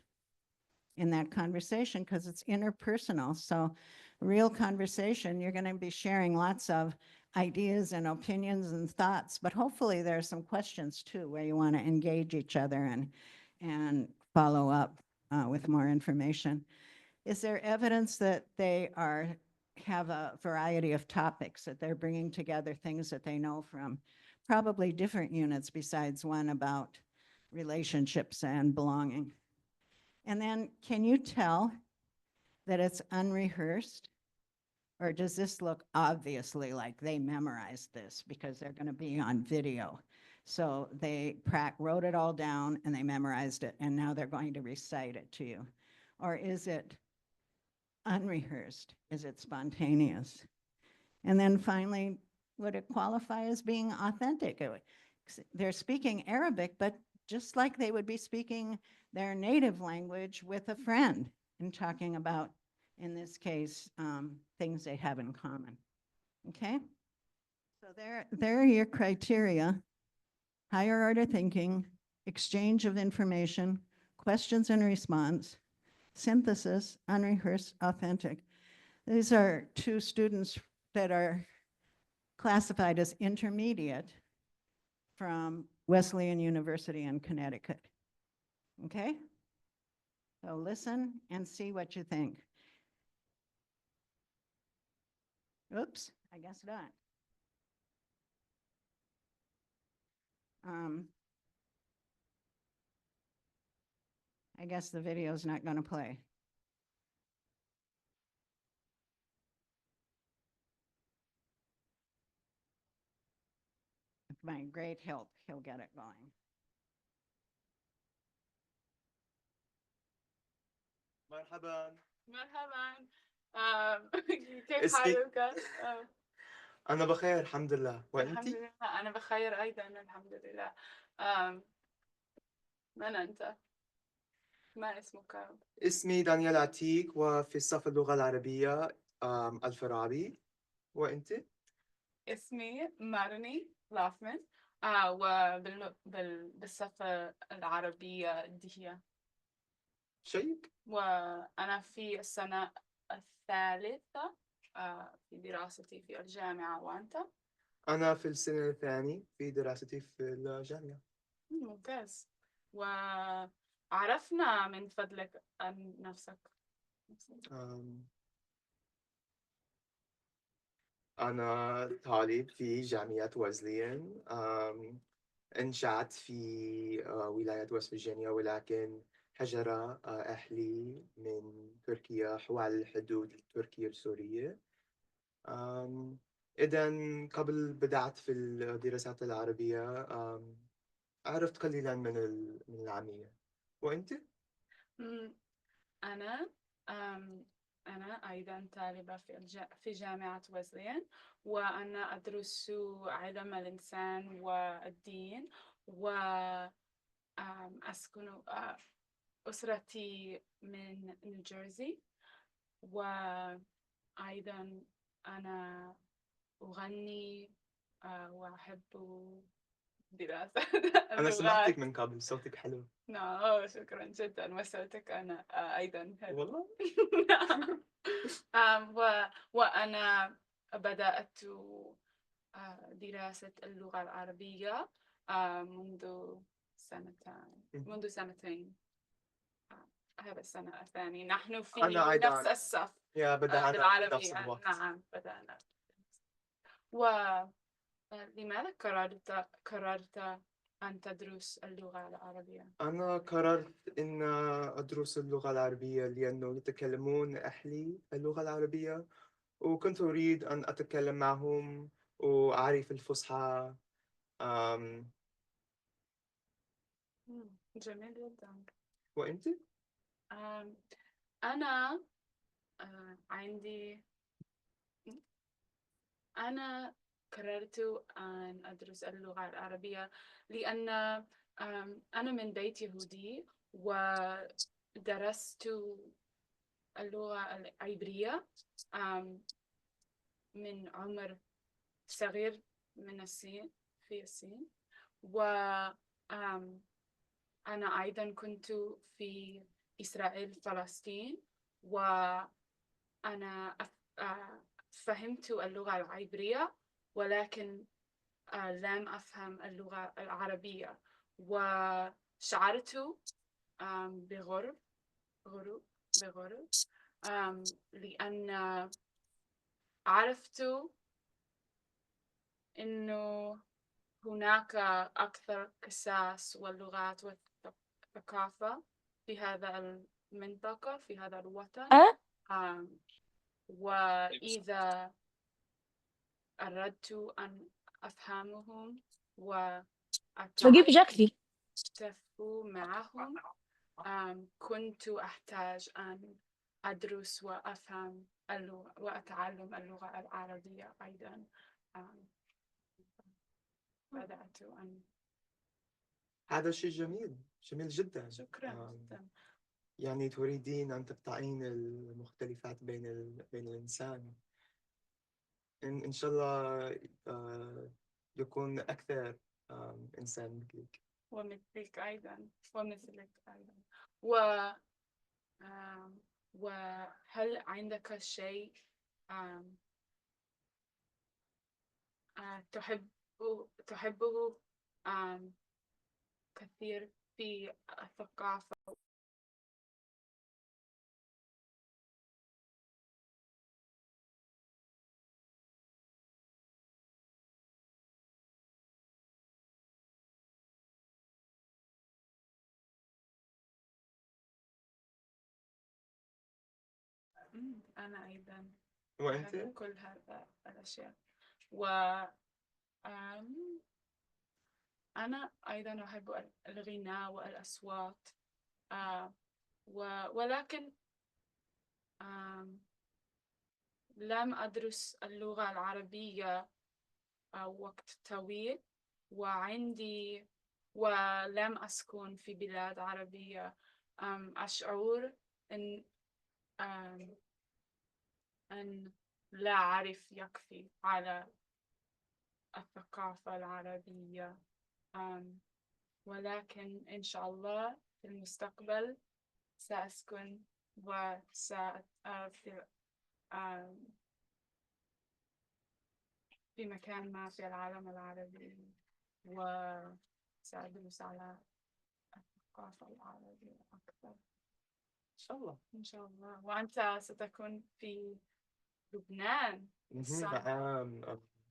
in that conversation? Because it's interpersonal. So real conversation, you're going to be sharing lots of ideas and opinions and thoughts, but hopefully there are some questions too where you want to engage each other and follow up with more information. Is there evidence that they have a variety of topics, that they're bringing together things that they know from probably different units besides one about relationships and belonging? And then can you tell that it's unrehearsed? Or does this look obviously like they memorized this because they're going to be on video? So they wrote it all down and they memorized it, and now they're going to recite it to you. Or is it unrehearsed? Is it spontaneous? And then finally, would it qualify as being authentic? They're speaking Arabic, but just like they would be speaking their native language with a friend and talking about, in this case, things they have in common. Okay? So there are your criteria: higher order thinking, exchange of information, questions and response, synthesis, unrehearsed, authentic. These are 2 students that are classified as intermediate from Wesleyan University in Connecticut. Okay? So listen and see what you think. Oops, I guess not. I guess the video is not going to play. With my great help, he'll get it going. مرحبا مرحبا كيف اسمي- حالك؟ أنا بخير الحمد لله، الحمد وأنتِ؟ لله أنا بخير أيضا الحمد لله. آم، من أنت؟ ما اسمك؟ اسمي دانيال عتيق وفي الصف اللغة العربية الفارابي، وأنتِ؟ اسمي مارني لافمن. بالصف العربية الدهية، شيك. وأنا في السنة الثالثة في دراستي في الجامعة. وأنت؟ أنا في السنة الثانية في دراستي في الجامعة. ممتاز. وعرفنا من فضلك عن نفسك. أم، أنا طالب في جامعة وزليان. انشأت في ولاية وست فيرجينيا، ولكن هجر أهلي من تركيا حول الحدود التركية السورية. إذا قبل بدأت في الدراسات العربية عرفت قليلا من العامية. وأنت؟ مم، أنا أم، أنا أيضا طالبة في جامعة وزليان، وأنا أدرس علم الإنسان والدين، وأسكن أسرتي من نيوجيرسي. وأيضا أنا أغني وأحب دراسة أنا سمعتك اللغات. من قبل، صوتك حلو. شكرا جدا، وصوتك أنا أيضا حلو. والله؟ نعم. وأنا بدأت دراسة اللغة العربية منذ سنتين. هذا السنة الثاني، نحن في أنا أيضا. نفس الصف بدأنا في نفس بالعربية. الوقت. نعم بدأنا. ولماذا قررت أن تدرس اللغة العربية؟ أنا قررت أن أدرس اللغة العربية لأنه يتكلمون أهلي اللغة العربية، وكنت أريد أن أتكلم معهم وأعرف الفصحى. أم، جميل جدا. وأنت؟ آم، أنا عندي أنا قررت أن أدرس اللغة العربية لأن أنا من بيت يهودي، ودرست اللغة العبرية من عمر صغير من في الصين. وأنا أيضا كنت في إسرائيل فلسطين، وأنا فهمت اللغة العبرية، ولكن لم أفهم اللغة العربية، وشعرت بغرب لأن عرفت أنه هناك أكثر قصص واللغات والثقافة في هذا المنطقة، في هذا الوطن. وإذا أردت أن أفهمهم بجيب جاكتي. وأتعاطف معهم، كنت أحتاج أن أدرس وأفهم اللغة وأتعلم اللغة العربية أيضا. بدأت أن هذا شيء جميل، جميل جدا. شكرا جدا. يعني تريدين أن تقطعين المختلفات بين الإنسان. إن شاء الله يكون أكثر إنسان مثلك. ومثلك أيضا. وهل عندك شيء تحبه كثير في الثقافة؟ أنا أيضا وأنت؟ أحب كل هذا الأشياء. أنا أيضا أحب الغناء والأصوات، ولكن لم أدرس اللغة العربية وقت طويل، ولم أسكن في بلاد عربية. أشعر أن أن لا أعرف يكفي على الثقافة العربية. ولكن إن شاء الله في المستقبل سأسكن في مكان ما في العالم العربي، وسأدرس على الثقافة العربية أكثر إن شاء الله. إن شاء الله. وأنت ستكون في لبنان؟ صح. نعم.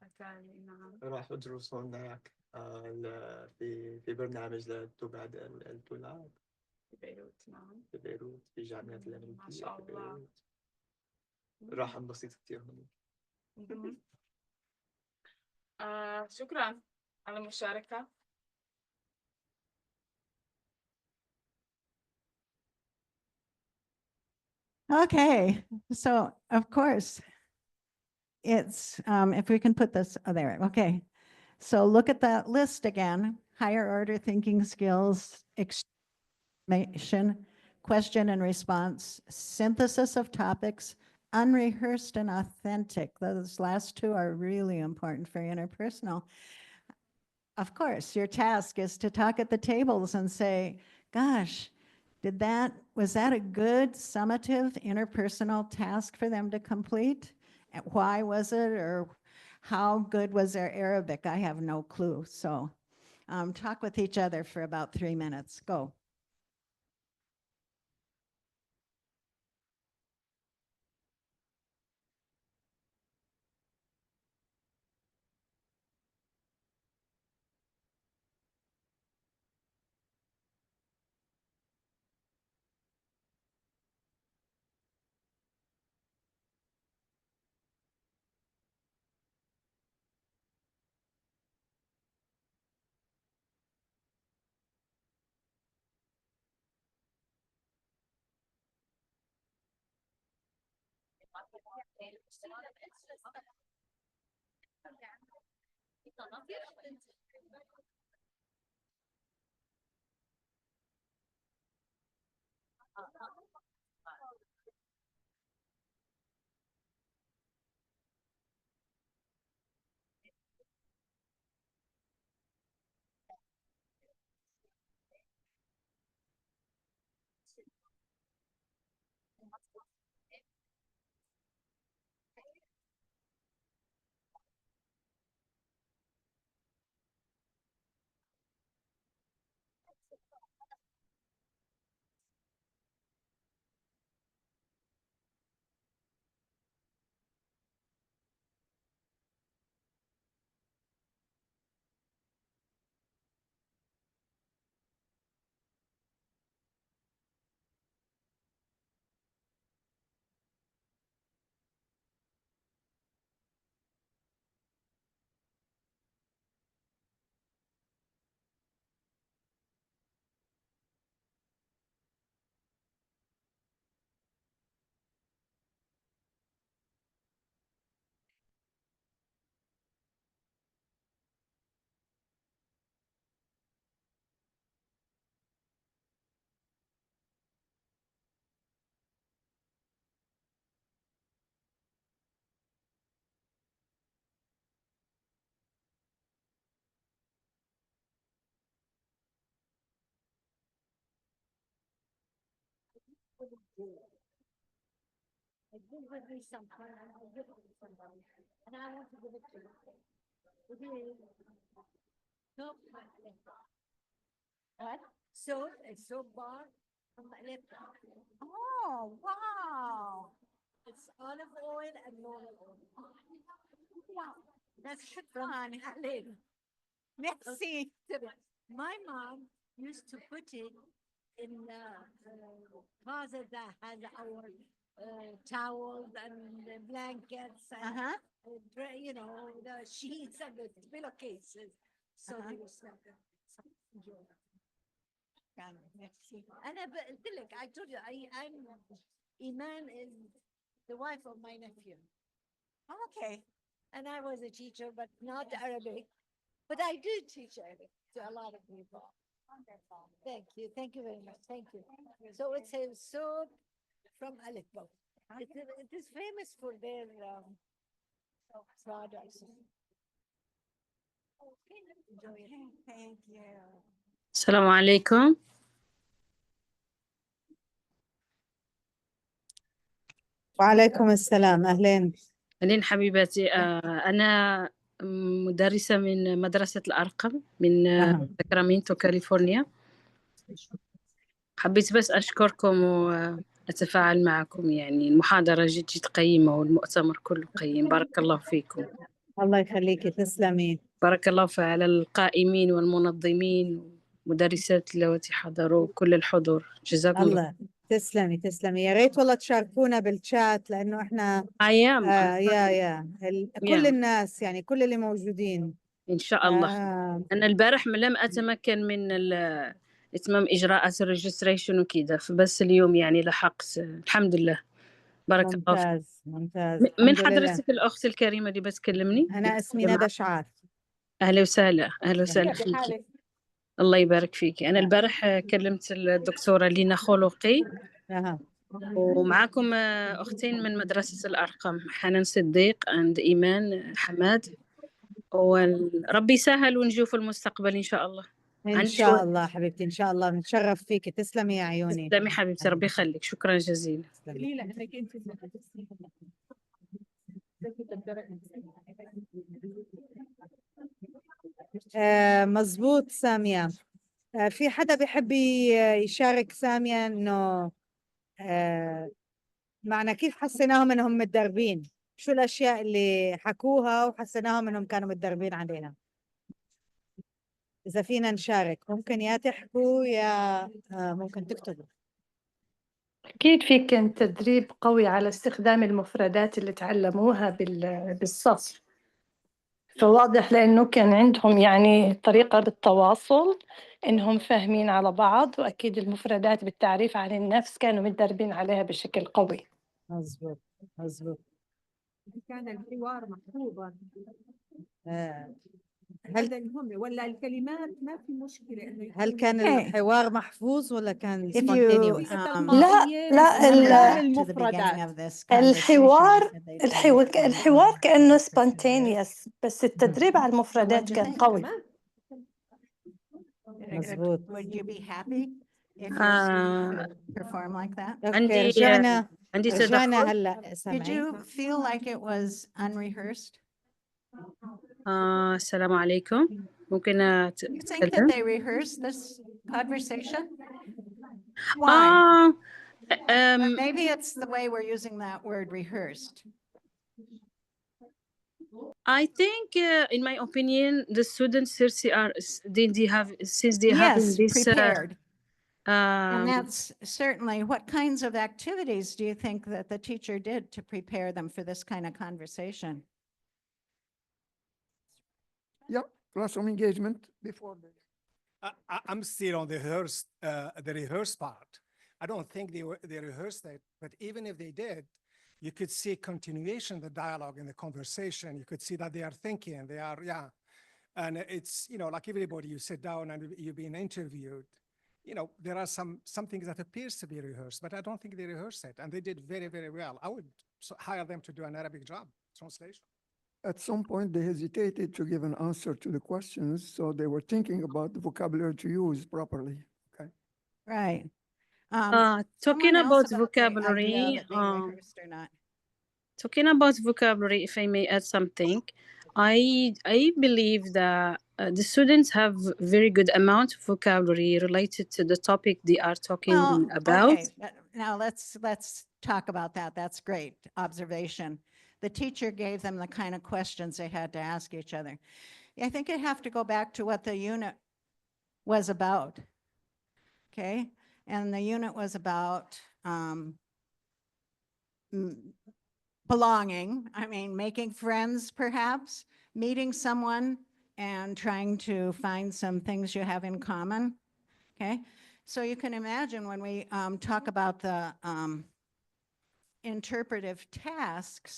بالتالي نعم. راح أدرس هناك في برنامج لتبعد الطلاب في بيروت. نعم. في بيروت في جامعة ما الأمريكية شاء في الله. بيروت. راح أنبسط كتير هناك. مهم. شكرا على المشاركة. Okay, so of course, it's, if we can put this, oh, there, okay. So look at that list again, higher order thinking skills, exclamation, question and response, synthesis of topics, unrehearsed and authentic. Those last two are really important for interpersonal. Of course, your task is to talk at the tables and say, gosh, was that a good summative interpersonal task for them to complete? And why was it, or how good was their Arabic? I have no clue. So talk with each other for about 3 minutes. Go. Give with me something, and I'll give it to somebody, and I want to give it to you. Would you? No. What? So, it's so bar from my lip. Oh, wow. It's olive oil and olive oil. Wow, that's shukran, Halil. Merci. My mom used to put it in the closet that had our towels and the blankets and Uh-huh. you know, the sheets and the pillowcases. So Uh-huh. they were stuck. Merci. And I told you, Iman is the wife of my nephew. Okay. And I was a teacher, but not Arabic. But I did teach Arabic to a lot of people. Wonderful. Thank you very much. Thank you. So it's a soap from Aleppo. It is famous for their products. Enjoy it. Thank you. السلام عليكم. وعليكم السلام، أهلين. أهلين حبيباتي. أنا مدرسة من مدرسة الأرقم من ساكرامنتو كاليفورنيا. حبيت بس أشكركم وأتفاعل معكم، يعني المحاضرة جد قيمة والمؤتمر كله قيم. بارك الله فيكم. الله يخليكي، تسلمي. بارك الله على القائمين والمنظمين ومدرسات اللواتي حضروا، كل الحضور، جزاكم الله. تسلمي تسلمي. يا ريت والله تشاركونا بالشات، لأنه إحنا كل الناس، يعني كل اللي موجودين إن شاء الله. أنا البارح لم أتمكن من إتمام إجراءات الريجستريشن وكذا، فبس اليوم يعني لحقت الحمد لله. بارك الله فيك. ممتاز. من حضرتك الأخت الكريمة اللي بتكلمني؟ أنا اسمي ندى شعاث. أهلا وسهلا، أهلا وسهلا فيك. الله يبارك فيك. أنا البارح كلمت الدكتورة لينا خلقي، ومعكم أختين من مدرسة الأرقم، حنان صديق عند إيمان حماد، وربي يسهل ونشوف المستقبل إن شاء الله. إن شاء الله حبيبتي، إن شاء الله نتشرف فيك. تسلمي يا عيوني. تسلمي حبيبتي، ربي يخليك، شكرا جزيلا. مزبوط سامية. في حدا بيحب يشارك سامية إنه معنى كيف حسيناهم إنهم متدربين؟ شو الأشياء اللي حكوها وحسيناهم إنهم كانوا متدربين عليها؟ إذا فينا نشارك، ممكن يا تحكوا يا ممكن تكتبوا. أكيد في كان تدريب قوي على استخدام المفردات اللي تعلموها بالصف، فواضح لأنه كان عندهم يعني طريقة بالتواصل، إنهم فاهمين على بعض، وأكيد المفردات بالتعريف عن النفس كانوا متدربين عليها بشكل قوي. مزبوط مزبوط. كان الحوار محفوظا. هل المهم ولا الكلمات ما في مشكلة؟ هل كان الحوار محفوظ ولا كان spontaneous؟ لا الحوار كأنه spontaneous، بس التدريب على المفردات كان قوي. مزبوط. Would you be happy if your students perform like that? عندي رجعنا هلا. Did you feel like it was unrehearsed? السلام عليكم. ممكن You think that they rehearsed this conversation? Why? Maybe it's the way we're using that word rehearsed. I think, in my opinion, the students have this prepared. And that's certainly, what kinds of activities do you think that the teacher did to prepare them for this kind of conversation? Yeah, classroom engagement before the. I'm still on the rehearse part. I don't think they rehearsed it, but even if they did, you could see continuation of the dialogue in the conversation. You could see that they are thinking, they are, and it's, like everybody, you sit down and you're being interviewed. There are some things that appears to be rehearsed, but I don't think they rehearsed it, and they did very, very well. I would hire them to do an Arabic job translation. At some point, they hesitated to give an answer to the questions, so they were thinking about the vocabulary to use properly. Okay. Right. Talking about vocabulary, if I may add something, I believe that the students have very good amount of vocabulary related to the topic they are talking about. Okay. Now let's talk about that. That's great observation. The teacher gave them the kind of questions they had to ask each other. I think you have to go back to what the unit was about. Okay. And the unit was about belonging. I mean, making friends, perhaps, meeting someone and trying to find some things you have in common. Okay. So you can imagine when we talk about the interpretive tasks,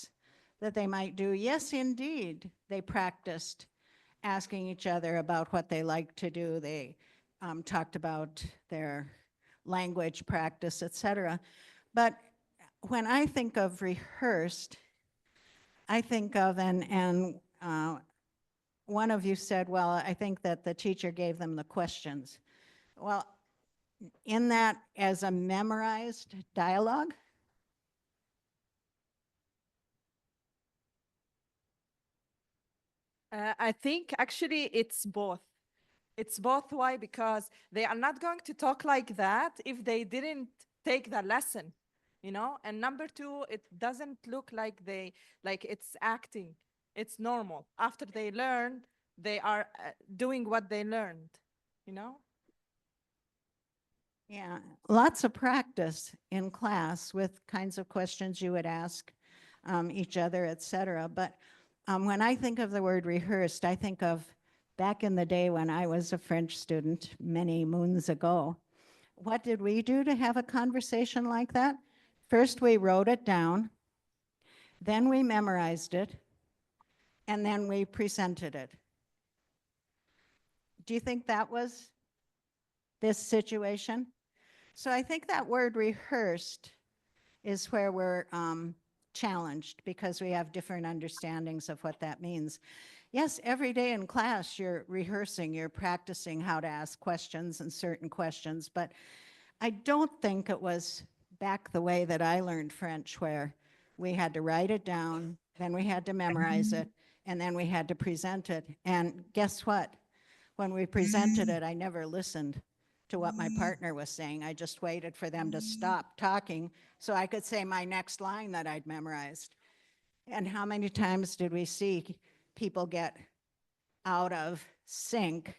that they might do. Yes, indeed, they practiced asking each other about what they like to do. They talked about their language practice, etc. But when I think of rehearsed, I think of, and one of you said, well, I think that the teacher gave them the questions. Well, in that as a memorized dialogue? I think actually it's both. It's both. Why? Because they are not going to talk like that if they didn't take the lesson, you know? And number two, it doesn't look like like it's acting. It's normal. After they learn, they are doing what they learned, you know? Yeah, lots of practice in class with kinds of questions you would ask each other, etc. But when I think of the word rehearsed, I think of back in the day when I was a French student many moons ago. What did we do to have a conversation like that? First, we wrote it down, then we memorized it, and then we presented it. Do you think that was this situation? So I think that word rehearsed is where we're challenged because we have different understandings of what that means. Yes, every day in class you're rehearsing, you're practicing how to ask questions and certain questions, but I don't think it was back the way that I learned French where we had to write it down, then we had to memorize it, and then we had to present it. And guess what? When we presented it, I never listened to what my partner was saying. I just waited for them to stop talking so I could say my next line that I'd memorized. And how many times did we see people get out of sync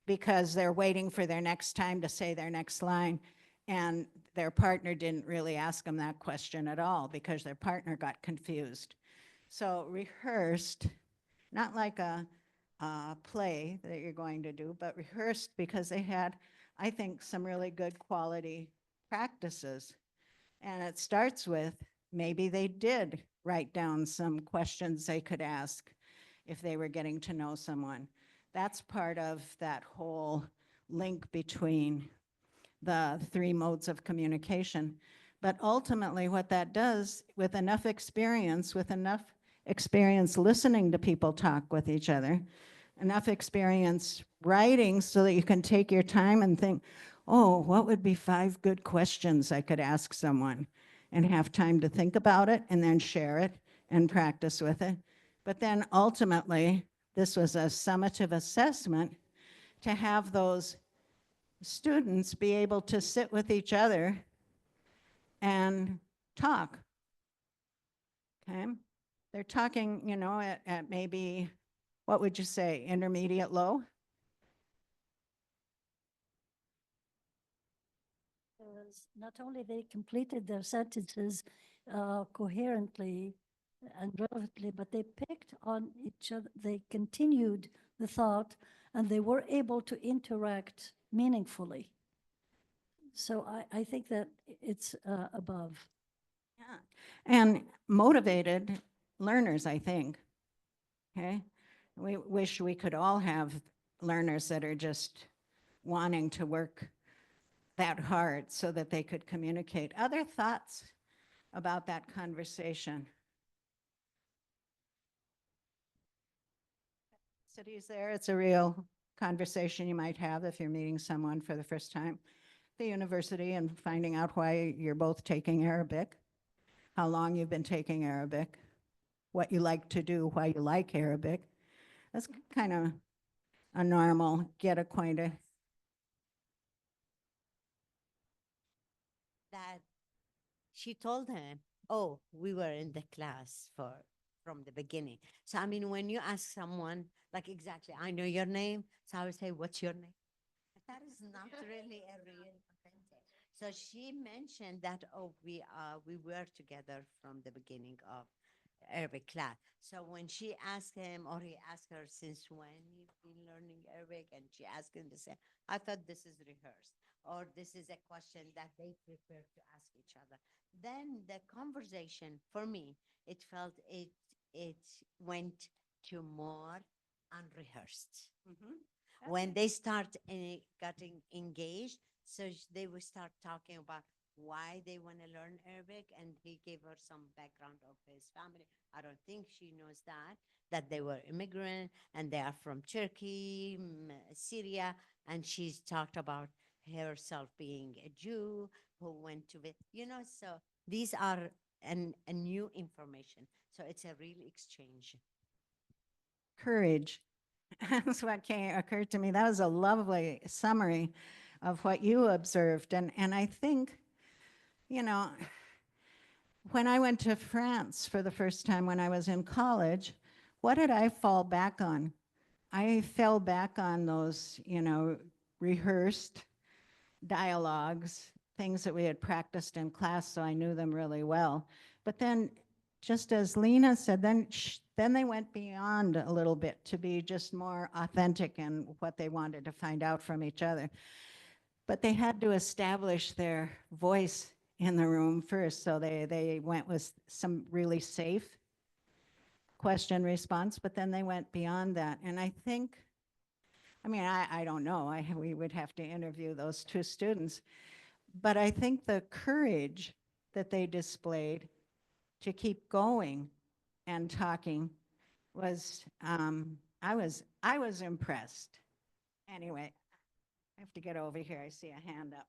because they're waiting for their next time to say their next line, and their partner didn't really ask them that question at all because their partner got confused. So rehearsed, not like a play that you're going to do, but rehearsed because they had, I think, some really good quality practices. And it starts with maybe they did write down some questions they could ask if they were getting to know someone. That's part of that whole link between the three modes of communication. But ultimately what that does, with enough experience listening to people talk with each other, enough experience writing so that you can take your time and think, oh, what would be 5 good questions I could ask someone, and have time to think about it and then share it and practice with it. But then ultimately, this was a summative assessment to have those students be able to sit with each other and talk. Okay? They're talking, you know, at maybe, what would you say, intermediate low? Not only they completed their sentences coherently and relevantly, but they picked on each other, they continued the thought, and they were able to interact meaningfully. So I think that it's above. Yeah, and motivated learners, I think. Okay, we wish we could all have learners that are just wanting to work that hard so that they could communicate. Other thoughts about that conversation? Cities there, it's a real conversation you might have if you're meeting someone for the first time at the university and finding out why you're both taking Arabic, how long you've been taking Arabic, what you like to do, why you like Arabic. That's kind of a normal get acquainted. That she told him, oh, we were in the class from the beginning. So, I mean, when you ask someone, like, exactly, I know your name, so I would say, what's your name? That is not really a real authentic. So she mentioned that, oh, we were together from the beginning of Arabic class. So when she asked him, or he asked her, since when you've been learning Arabic, and she asked him to say, I thought this is rehearsed, or this is a question that they prefer to ask each other. Then the conversation, for me, it felt it went to more unrehearsed. Mm-hmm. When they start getting engaged, so they will start talking about why they want to learn Arabic, and he gave her some background of his family. I don't think she knows that they were immigrant and they are from Turkey, Syria, and she's talked about herself being a Jew who went to so these are a new information. So it's a real exchange. Courage. That's what occurred to me. That was a lovely summary of what you observed. And I think, when I went to France for the first time when I was in college, what did I fall back on? I fell back on those, rehearsed dialogues, things that we had practiced in class, so I knew them really well. But then, just as Lena said, then they went beyond a little bit to be just more authentic in what they wanted to find out from each other. But they had to establish their voice in the room first, so they went with some really safe question response, but then they went beyond that. And I think, I don't know, we would have to interview those two students, but I think the courage that they displayed to keep going and talking was, I was impressed. Anyway, I have to get over here. I see a hand up.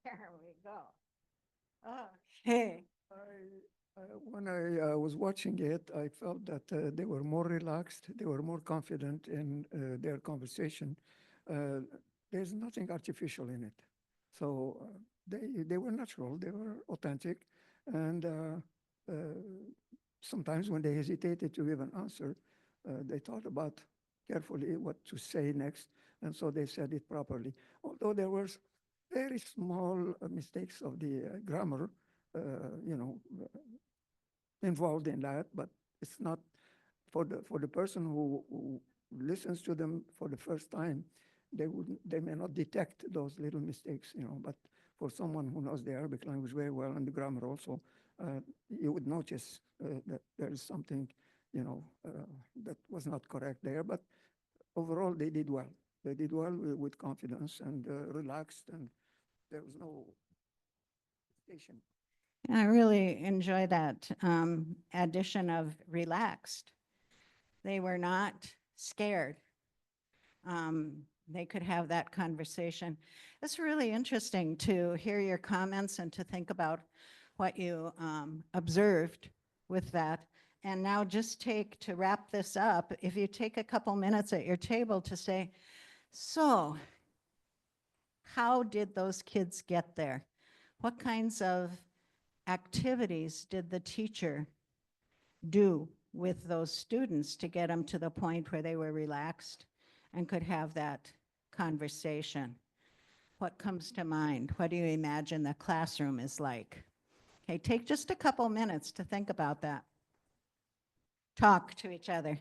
There we go. Okay. When I was watching it, I felt that they were more relaxed, they were more confident in their conversation. There's nothing artificial in it. So they were natural, they were authentic, and sometimes when they hesitated to give an answer, they thought about carefully what to say next, and so they said it properly. Although there were very small mistakes of the grammar, involved in that, but it's not for the person who listens to them for the first time. They may not detect those little mistakes, but for someone who knows the Arabic language very well and the grammar also, you would notice that there is something, that was not correct there. But overall, they did well. They did well with confidence and relaxed, and there was no hesitation. I really enjoy that addition of relaxed. They were not scared. They could have that conversation. It's really interesting to hear your comments and to think about what you observed with that. And now just to wrap this up, if you take a couple minutes at your table to say, so how did those kids get there? What kinds of activities did the teacher do with those students to get them to the point where they were relaxed and could have that conversation? What comes to mind? What do you imagine the classroom is like? Okay, take just a couple minutes to think about that. Talk to each other.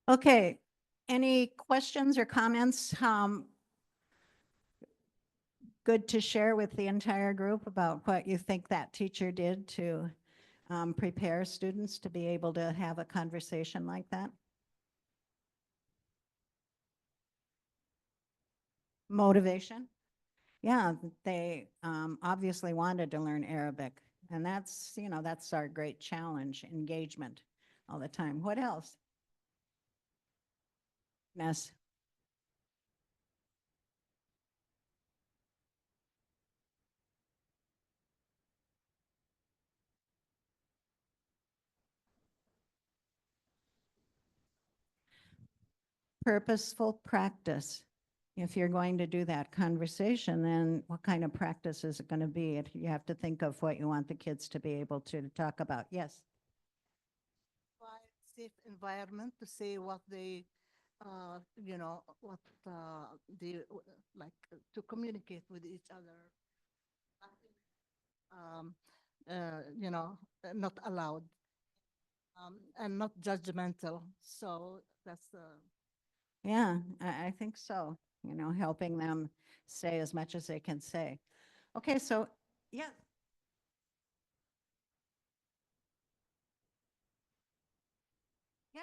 Okay, any questions or comments? Good to share with the entire group about what you think that teacher did to prepare students to be able to have a conversation like that? Motivation? Yeah, they obviously wanted to learn Arabic, and that's, you know, that's our great challenge, engagement all the time. What else? Yes. Purposeful practice. If you're going to do that conversation, then what kind of practice is it going to be? You have to think of what you want the kids to be able to talk about. Yes. Safe environment to say what they, you know, what they like to communicate with each other. You know, not allowed, and not judgmental. So that's Yeah, I think so. You know, helping them say as much as they can say. Okay, so yeah. Yeah.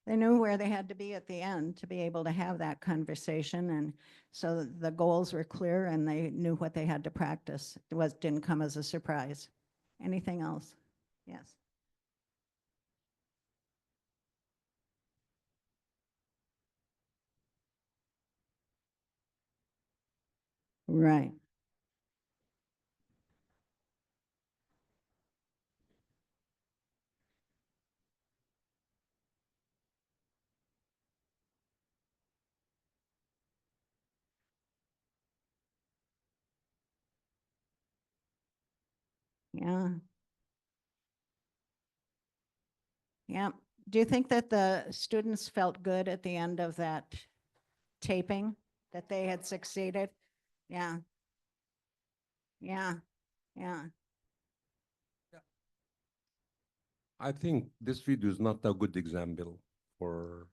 They knew where they had to be at the end to be able to have that conversation. And so the goals were clear and they knew what they had to practice. Didn't come as a surprise. Anything else? Yes. Right. Yeah. Yeah. Do you think that the students felt good at the end of that taping, that they had succeeded? Yeah. Yeah. Yeah. I think this video is not a good example for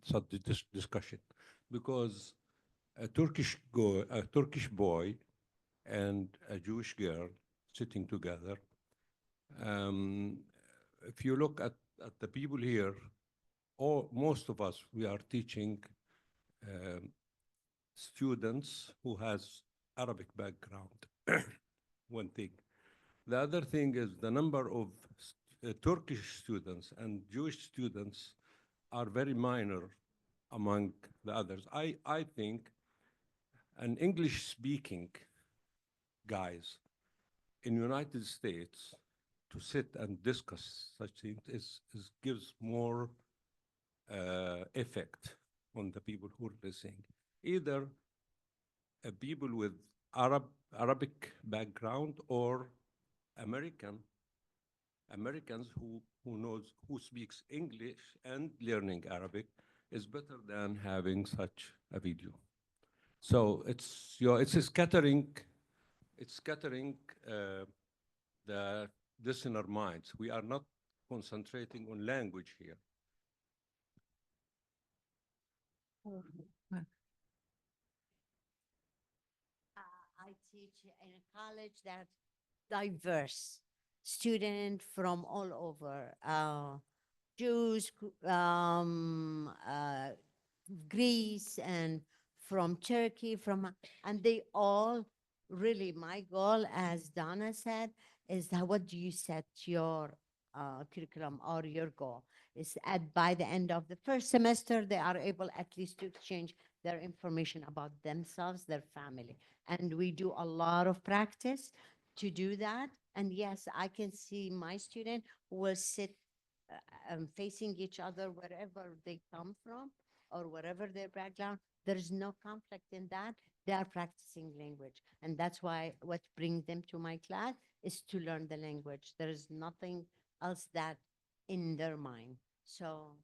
such discussion, because a Turkish boy and a Jewish girl sitting together. If you look at the people here, most of us, we are teaching students who has Arabic background. One thing. The other thing is the number of Turkish students and Jewish students are very minor among the others. I think an English-speaking guys in United States to sit and discuss such things gives more effect on the people who are listening. Either people with Arabic background or Americans who speaks English and learning Arabic is better than having such a video. So it's scattering the listener minds. We are not concentrating on language here. I teach in a college that's diverse, student from all over, Jews, Greece, and from Turkey, and they all really, my goal, as Donna said, is that what do you set your curriculum or your goal? Is by the end of the first semester, they are able at least to exchange their information about themselves, their family. And we do a lot of practice to do that. And yes, I can see my student will sit facing each other wherever they come from or wherever their background. There's no conflict in that. They are practicing language. And that's why what brings them to my class is to learn the language. There is nothing else that in their mind. So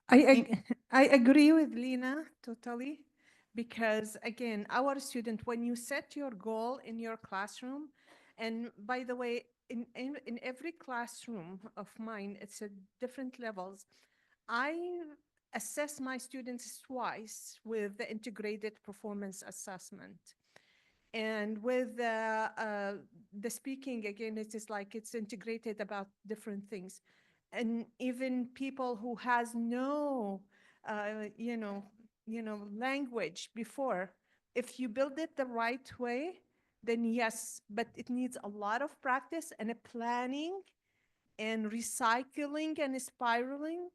I agree with Lena totally, because again, our student, when you set your goal in your classroom, and by the way, in every classroom of mine, it's at different levels. I assess my students twice with the integrated performance assessment. And with the speaking, again, it is like it's integrated about different things. And even people who has no, language before, if you build it the right way, then yes, but it needs a lot of practice and a planning and recycling and spiraling.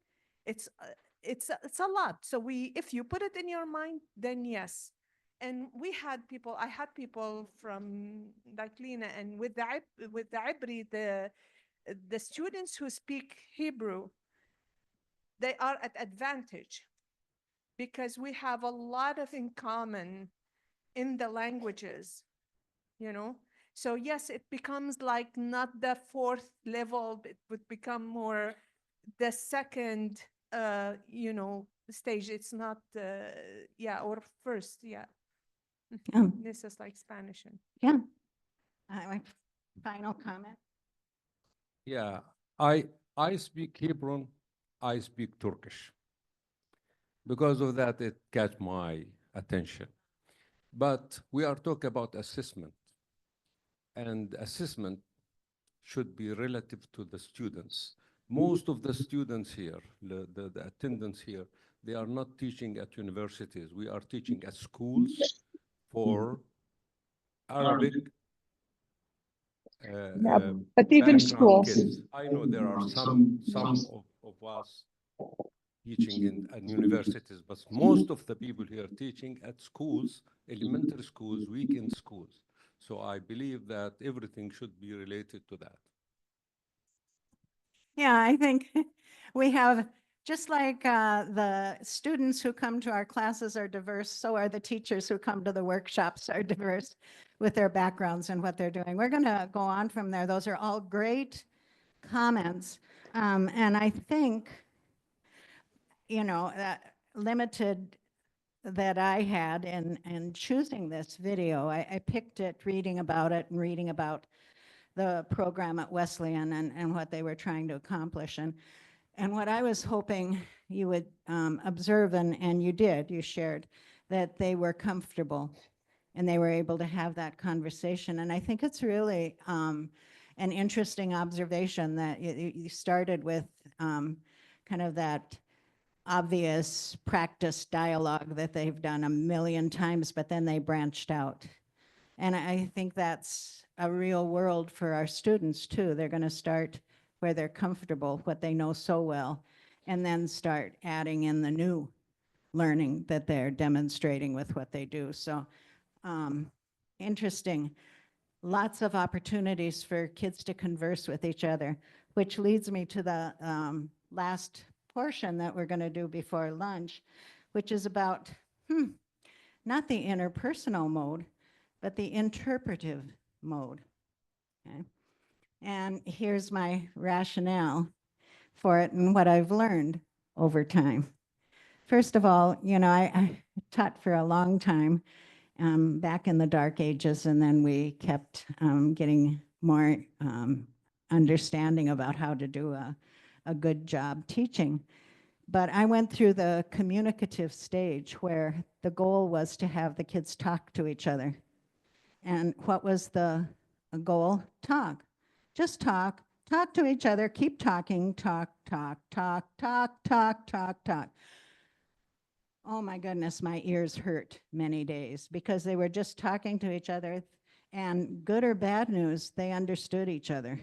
It's a lot. So if you put it in your mind, then yes. And I had people from like Lena, and with the Ibri, the students who speak Hebrew, they are at advantage because we have a lot of in common in the languages, So yes, it becomes like not the fourth level, it would become more the second, stage. It's not, or first, yeah. This is like Spanish. Yeah. My final comment. Yeah, I speak Hebrew, I speak Turkish. Because of that, it catch my attention. But we are talking about assessment, and assessment should be relative to the students. Most of the students here, the attendants here, they are not teaching at universities. We are teaching at schools for Arabic but even background schools. kids. I know there are some of us teaching in universities, but most of the people here teaching at schools, elementary schools, weekend schools. So I believe that everything should be related to that. Yeah, I think we have, just like the students who come to our classes are diverse, so are the teachers who come to the workshops are diverse with their backgrounds and what they're doing. We're going to go on from there. Those are all great comments. And I think, limited that I had in choosing this video, I picked it reading about it and reading about the program at Wesleyan and what they were trying to accomplish. And what I was hoping you would observe, and you did, you shared, that they were comfortable and they were able to have that conversation. And I think it's really an interesting observation that you started with kind of that obvious practice dialogue that they've done a million times, but then they branched out. And I think that's a real world for our students too. They're going to start where they're comfortable, what they know so well, and then start adding in the new learning that they're demonstrating with what they do. So interesting. Lots of opportunities for kids to converse with each other, which leads me to the last portion that we're going to do before lunch, which is about not the interpersonal mode, but the interpretive mode. Okay? And here's my rationale for it and what I've learned over time. First of all, I taught for a long time back in the dark ages, and then we kept getting more understanding about how to do a good job teaching. But I went through the communicative stage where the goal was to have the kids talk to each other. And what was the goal? Talk. Just talk. Talk to each other. Keep talking. Talk, talk, talk, talk, talk, talk, talk. Oh my goodness, my ears hurt many days because they were just talking to each other, and good or bad news, they understood each other.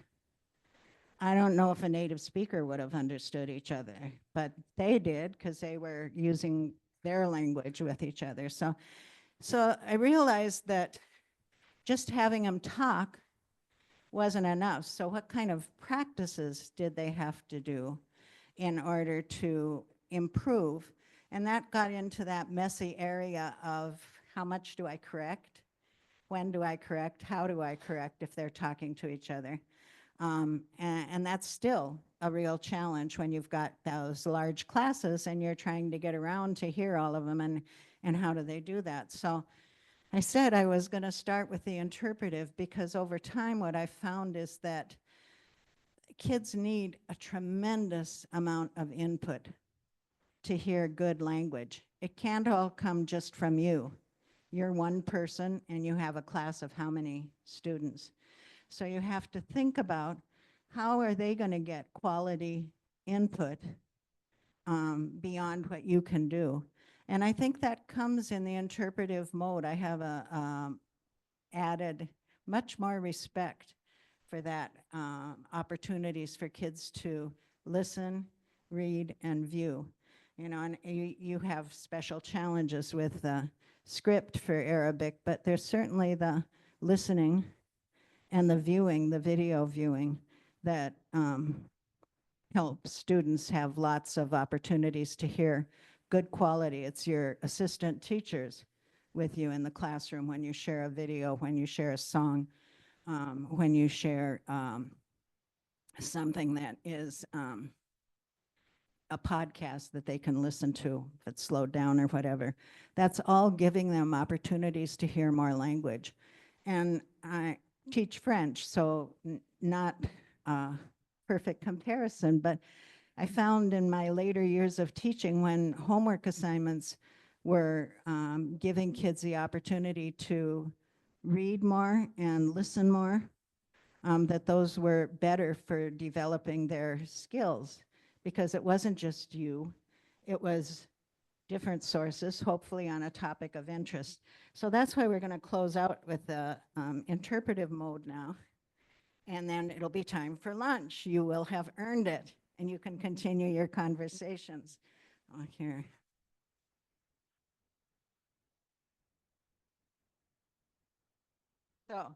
I don't know if a native speaker would have understood each other, but they did because they were using their language with each other. So I realized that just having them talk wasn't enough. So what kind of practices did they have to do in order to improve? And that got into that messy area of how much do I correct? When do I correct? How do I correct if they're talking to each other? And that's still a real challenge when you've got those large classes and you're trying to get around to hear all of them, and how do they do that? So I said I was going to start with the interpretive because over time what I found is that kids need a tremendous amount of input to hear good language. It can't all come just from you. You're one person and you have a class of how many students. So you have to think about how are they going to get quality input beyond what you can do. And I think that comes in the interpretive mode. I have added much more respect for that, opportunities for kids to listen, read, and view. You know, and you have special challenges with the script for Arabic, but there's certainly the listening and the viewing, the video viewing, that help students have lots of opportunities to hear good quality. It's your assistant teachers with you in the classroom when you share a video, when you share a song, when you share something that is a podcast that they can listen to if it's slowed down or whatever. That's all giving them opportunities to hear more language. And I teach French, so not perfect comparison, but I found in my later years of teaching when homework assignments were giving kids the opportunity to read more and listen more, that those were better for developing their skills because it wasn't just you, it was different sources, hopefully on a topic of interest. So that's why we're going to close out with the interpretive mode now. And then it'll be time for lunch. You will have earned it, and you can continue your conversations. Oh, here. So,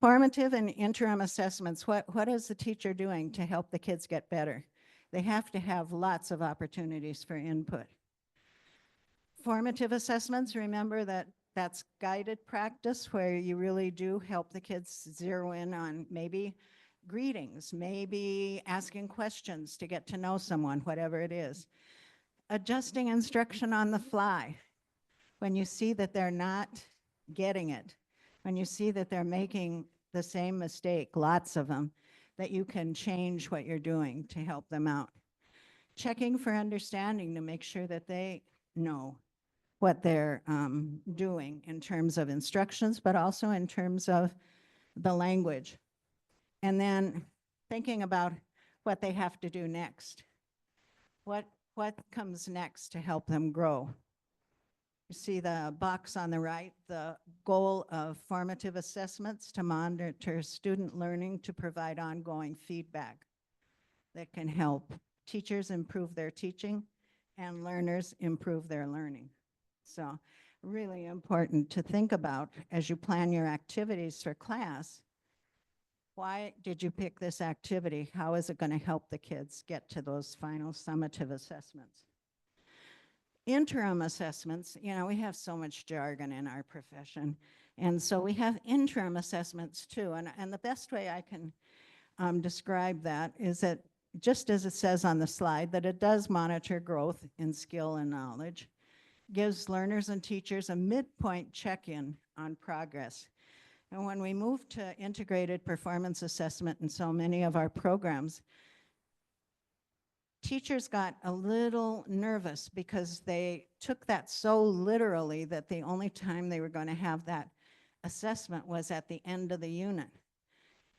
formative and interim assessments. What is the teacher doing to help the kids get better? They have to have lots of opportunities for input. Formative assessments, remember that that's guided practice where you really do help the kids zero in on maybe greetings, maybe asking questions to get to know someone, whatever it is. Adjusting instruction on the fly. When you see that they're not getting it, when you see that they're making the same mistake, lots of them, that you can change what you're doing to help them out. Checking for understanding to make sure that they know what they're doing in terms of instructions, but also in terms of the language. And then thinking about what they have to do next. What comes next to help them grow? You see the box on the right, the goal of formative assessments to monitor student learning to provide ongoing feedback that can help teachers improve their teaching and learners improve their learning. So really important to think about as you plan your activities for class. Why did you pick this activity? How is it going to help the kids get to those final summative assessments? Interim assessments, you know, we have so much jargon in our profession. And so we have interim assessments too. And the best way I can describe that is that just as it says on the slide, that it does monitor growth in skill and knowledge, gives learners and teachers a midpoint check-in on progress. And when we moved to integrated performance assessment in so many of our programs, teachers got a little nervous because they took that so literally that the only time they were going to have that assessment was at the end of the unit.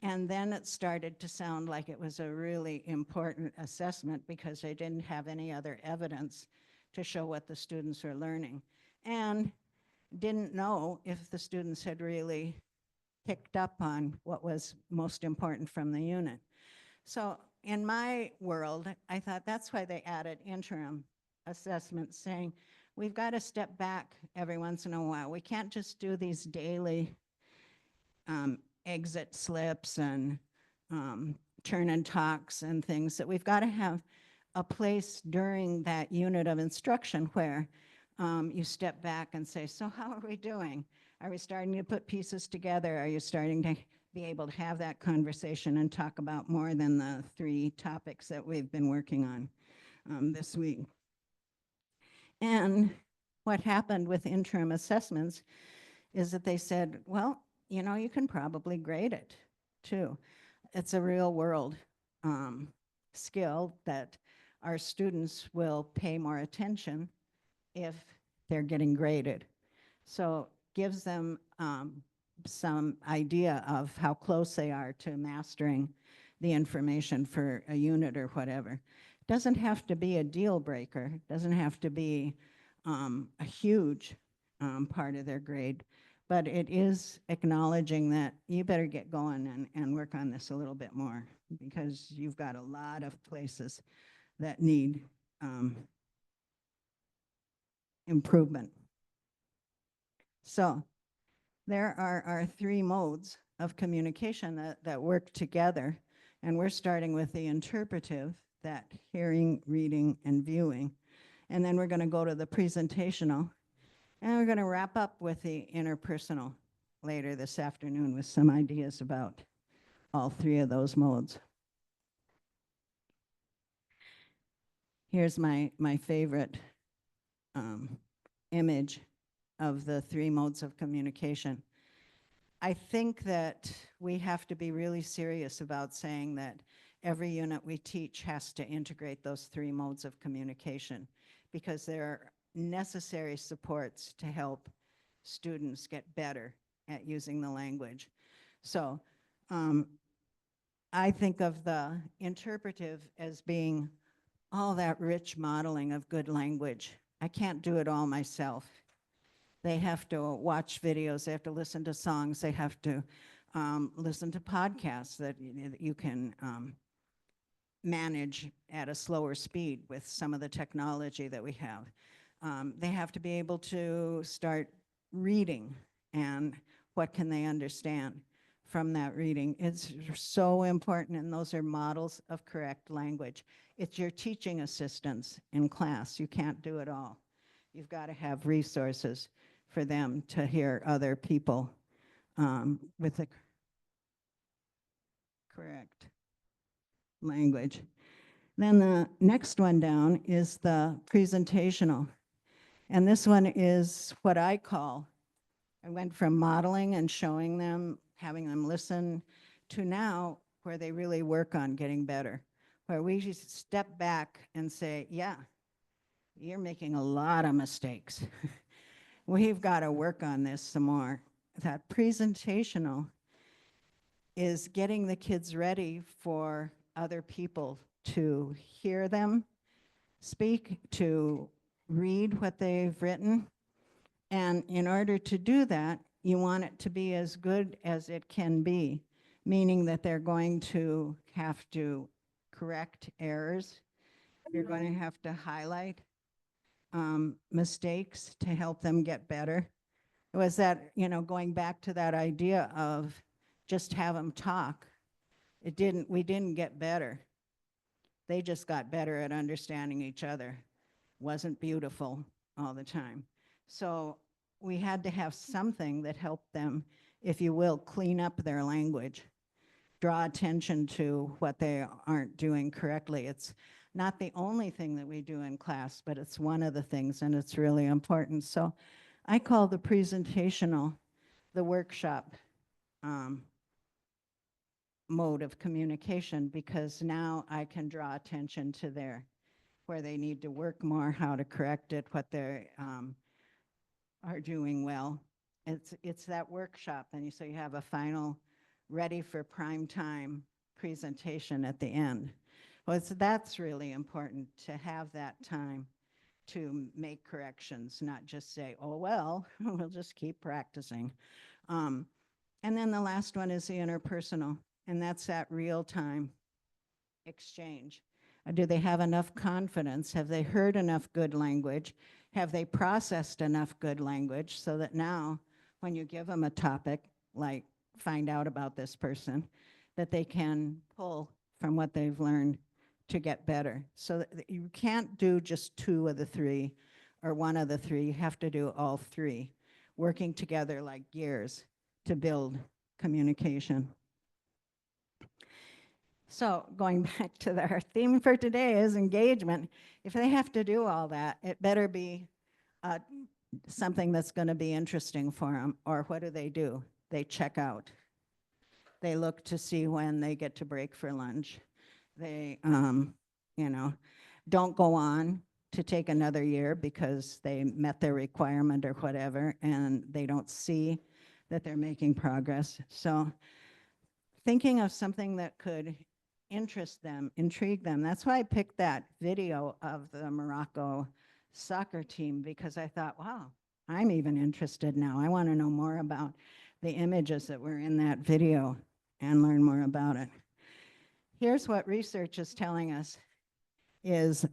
And then it started to sound like it was a really important assessment because they didn't have any other evidence to show what the students were learning, and didn't know if the students had really picked up on what was most important from the unit. So in my world, I thought that's why they added interim assessments, saying we've got to step back every once in a while. We can't just do these daily exit slips and turn and talks and things, that we've got to have a place during that unit of instruction where you step back and say, so how are we doing? Are we starting to put pieces together? Are you starting to be able to have that conversation and talk about more than the 3 topics that we've been working on this week? And what happened with interim assessments is that they said, well, you know, you can probably grade it too. It's a real world skill that our students will pay more attention if they're getting graded. So gives them some idea of how close they are to mastering the information for a unit or whatever. Doesn't have to be a deal breaker, doesn't have to be a huge part of their grade, but it is acknowledging that you better get going and work on this a little bit more, because you've got a lot of places that need improvement. So there are our three modes of communication that work together, and we're starting with the interpretive, that hearing, reading, and viewing. And then we're going to go to the presentational, and we're going to wrap up with the interpersonal later this afternoon with some ideas about all three of those modes. Here's my favorite image of the three modes of communication. I think that we have to be really serious about saying that every unit we teach has to integrate those three modes of communication, because they're necessary supports to help students get better at using the language. So I think of the interpretive as being all that rich modeling of good language. I can't do it all myself. They have to watch videos, they have to listen to songs, they have to listen to podcasts that you can manage at a slower speed with some of the technology that we have. They have to be able to start reading, and what can they understand from that reading. It's so important, and those are models of correct language. It's your teaching assistants in class. You can't do it all. You've got to have resources for them to hear other people with the correct language. Then the next one down is the presentational. And this one is what I call, I went from modeling and showing them, having them listen, to now where they really work on getting better, where we just step back and say, yeah, you're making a lot of mistakes. We've got to work on this some more. That presentational is getting the kids ready for other people to hear them speak, to read what they've written. And in order to do that, you want it to be as good as it can be, meaning that they're going to have to correct errors. You're going to have to highlight mistakes to help them get better. It was that, you know, going back to that idea of just have them talk. We didn't get better. They just got better at understanding each other. Wasn't beautiful all the time. So we had to have something that helped them, if you will, clean up their language, draw attention to what they aren't doing correctly. It's not the only thing that we do in class, but it's one of the things, and it's really important. So I call the presentational the workshop mode of communication, because now I can draw attention to where they need to work more, how to correct it, what they are doing well. It's that workshop, and so you have a final ready for prime time presentation at the end. Well, that's really important, to have that time to make corrections, not just say, oh, well, we'll just keep practicing. And then the last one is the interpersonal, and that's that real-time exchange. Do they have enough confidence? Have they heard enough good language? Have they processed enough good language so that now when you give them a topic, like find out about this person, that they can pull from what they've learned to get better? So that you can't do just two of the three or one of the three. You have to do all three, working together like gears to build communication. So going back to our theme for today is engagement. If they have to do all that, it better be a something that's going to be interesting for them, or what do? They check out. They look to see when they get to break for lunch. They, you know, don't go on to take another year because they met their requirement or whatever, and they don't see that they're making progress. So thinking of something that could interest them, intrigue them. That's why I picked that video of the Morocco soccer team, because I thought, wow, I'm even interested now. I want to know more about the images that were in that video and learn more about it. Here's what research is telling us is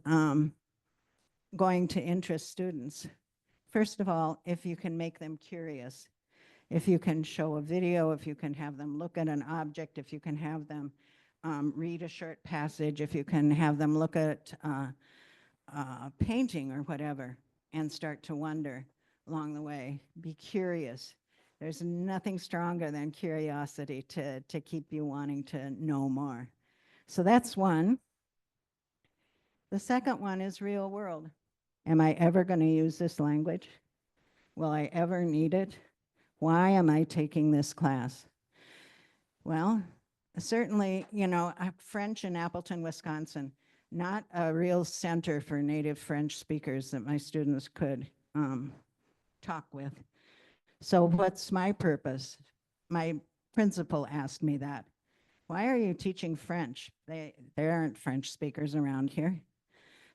going to interest students. First of all, if you can make them curious, if you can show a video, if you can have them look at an object, if you can have them read a short passage, if you can have them look at painting or whatever and start to wonder along the way, be curious. There's nothing stronger than curiosity to keep you wanting to know more. So that's one. The second one is real world. Am I ever going to use this language? Will I ever need it? Why am I taking this class? Well, certainly, you know, French in Appleton, Wisconsin, not a real center for native French speakers that my students could talk with. So what's my purpose? My principal asked me that. Why are you teaching French? There aren't French speakers around here.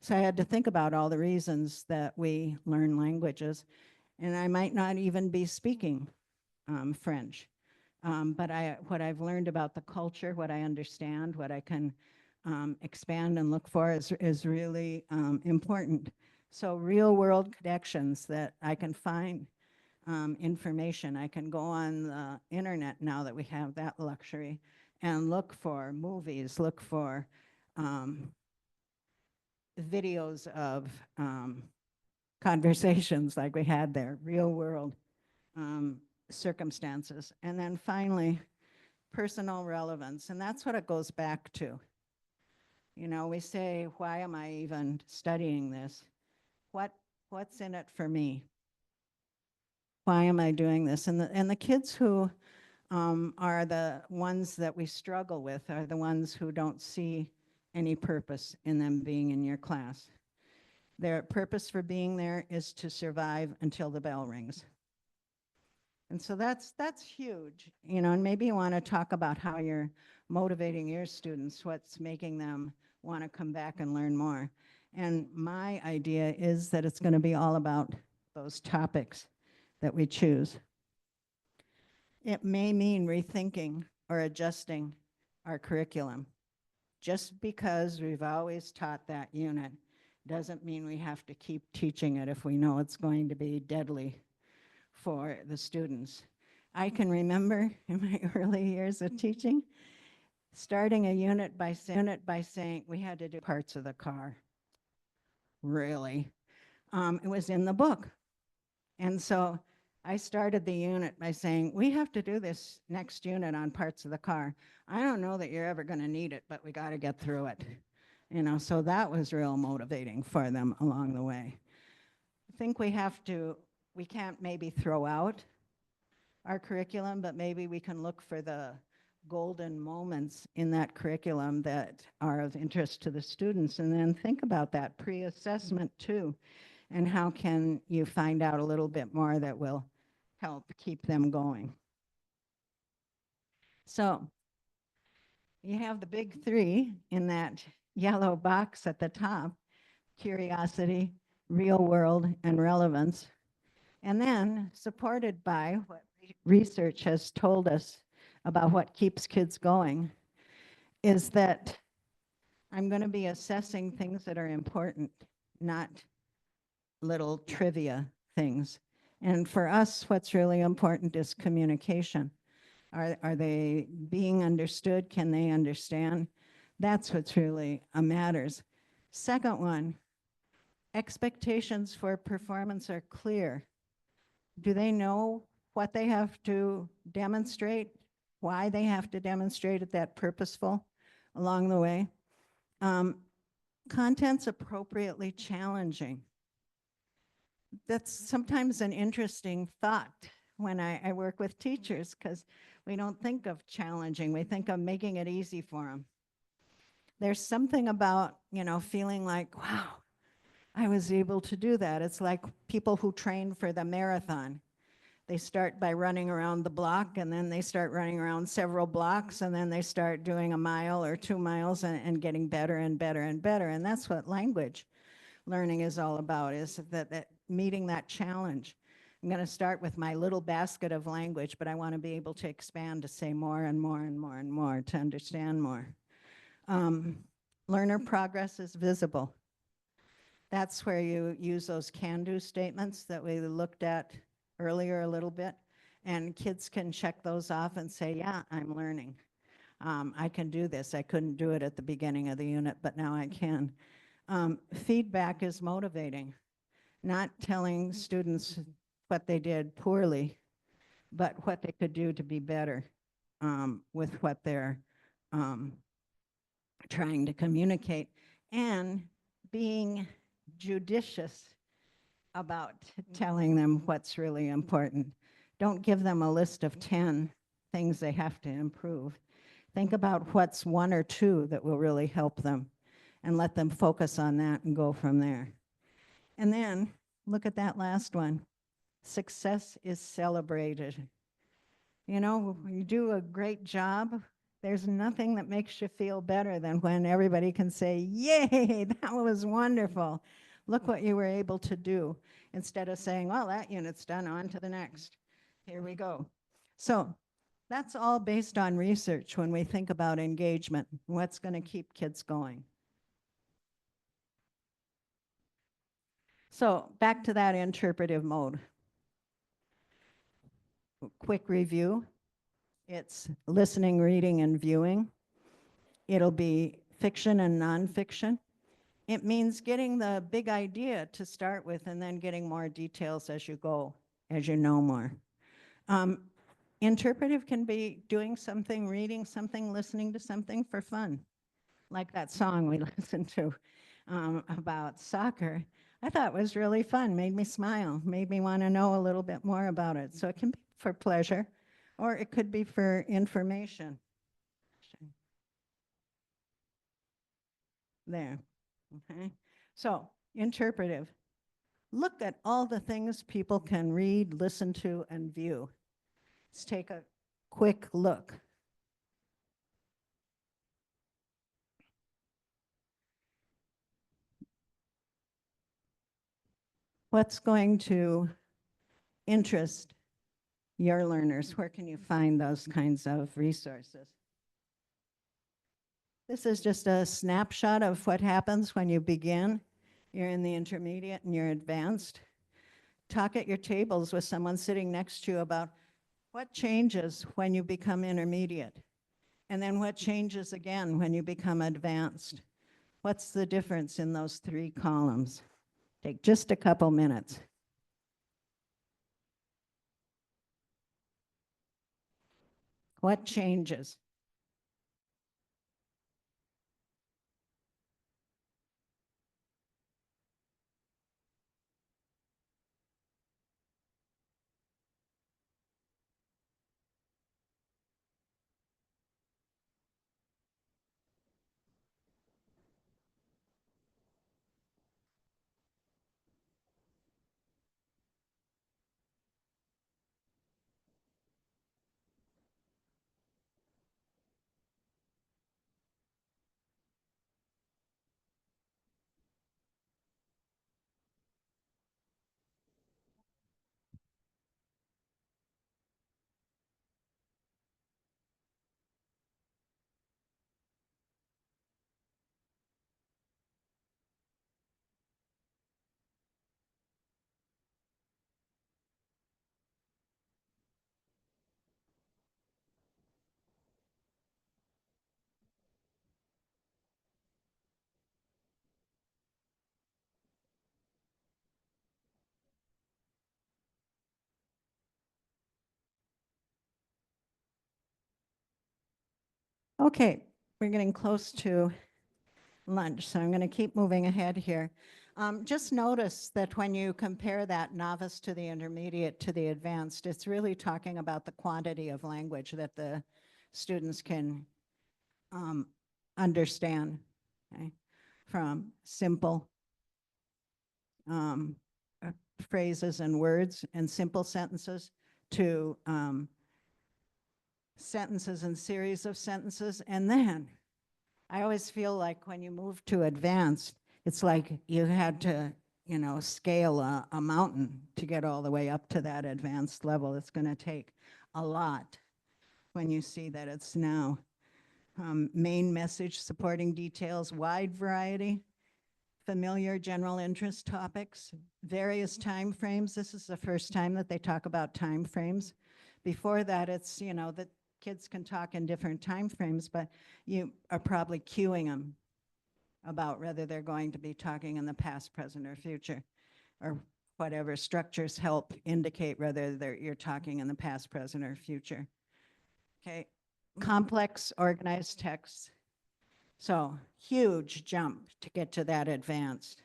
So I had to think about all the reasons that we learn languages, and I might not even be speaking French. But what I've learned about the culture, what I understand, what I can expand and look for is really important. So real world connections that I can find information. I can go on the internet now that we have that luxury and look for movies, look for videos of conversations like we had there, real world circumstances. And then finally, personal relevance. And that's what it goes back to. You know, we say, why am I even studying this? What's in it for me? Why am I doing this? And the kids who are the ones that we struggle with are the ones who don't see any purpose in them being in your class. Their purpose for being there is to survive until the bell rings. And so that's huge, you know, and maybe you want to talk about how you're motivating your students, what's making them want to come back and learn more. And my idea is that it's going to be all about those topics that we choose. It may mean rethinking or adjusting our curriculum. Just because we've always taught that unit doesn't mean we have to keep teaching it if we know it's going to be deadly for the students. I can remember in my early years of teaching, starting a unit by saying we had to do parts of the car. Really? It was in the book. And so I started the unit by saying, we have to do this next unit on parts of the car. I don't know that you're ever going to need it, but we got to get through it. You know, so that was real motivating for them along the way. I think we can't maybe throw out our curriculum, but maybe we can look for the golden moments in that curriculum that are of interest to the students, and then think about that pre-assessment too, and how can you find out a little bit more that will help keep them going. So you have the big three in that yellow box at the top: curiosity, real world, and relevance. And then supported by what research has told us about what keeps kids going is that I'm going to be assessing things that are important, not little trivia things. And for us, what's really important is communication. Are they being understood? Can they understand? That's what's really matters. Second one, expectations for performance are clear. Do they know what they have to demonstrate, why they have to demonstrate it, that purposeful along the way? Content's appropriately challenging. that's sometimes an interesting thought when I work with teachers, because we don't think of challenging, we think of making it easy for them. There's something about, feeling like, wow, I was able to do that. It's like people who train for the marathon. They start by running around the block, and then they start running around several blocks, and then they start doing a mile or 2 miles and getting better and better and better. And that's what language learning is all about, is that meeting that challenge. I'm going to start with my little basket of language, but I want to be able to expand to say more and more and more and more, to understand more. Learner progress is visible. That's where you use those can-do statements that we looked at earlier a little bit, and kids can check those off and say, yeah, I'm learning. I can do this. I couldn't do it at the beginning of the unit, but now I can. Feedback is motivating, not telling students what they did poorly, but what they could do to be better with what they're trying to communicate, and being judicious about telling them what's really important. Don't give them a list of 10 things they have to improve. Think about what's 1 or 2 that will really help them, and let them focus on that and go from there. And then look at that last one. Success is celebrated. When you do a great job, there's nothing that makes you feel better than when everybody can say, yay, that was wonderful. Look what you were able to do, instead of saying, well, that unit's done, on to the next. Here we go. So that's all based on research when we think about engagement, what's going to keep kids going. So back to that interpretive mode. Quick review. It's listening, reading, and viewing. It'll be fiction and nonfiction. It means getting the big idea to start with, and then getting more details as you go, as you know more. Interpretive can be doing something, reading something, listening to something for fun, like that song we listened to about soccer. I thought it was really fun, made me smile, made me want to know a little bit more about it. So it can be for pleasure, or it could be for information. There, okay? So, interpretive. Look at all the things people can read, listen to, and view. Let's take a quick look. What's going to interest your learners? Where can you find those kinds of resources? This is just a snapshot of what happens when you begin. You're in the intermediate and you're advanced. Talk at your tables with someone sitting next to you about what changes when you become intermediate, and then what changes again when you become advanced. What's the difference in those 3 columns? Take just a couple minutes. What changes? Okay, we're getting close to lunch, so I'm going to keep moving ahead here. Just notice that when you compare that novice to the intermediate to the advanced, it's really talking about the quantity of language that the students can understand, okay? From simple phrases and words and simple sentences to sentences and series of sentences. And then I always feel like when you move to advanced, it's like you had to, you know, scale a mountain to get all the way up to that advanced level. It's going to take a lot when you see that it's now main message, supporting details, wide variety, familiar general interest topics, various time frames. This is the first time that they talk about time frames. Before that, it's, you know, that kids can talk in different time frames, but you are probably cueing them about whether they're going to be talking in the past, present, or future, or whatever structures help indicate whether you're talking in the past, present, or future. Okay, complex organized texts. So huge jump to get to that advanced.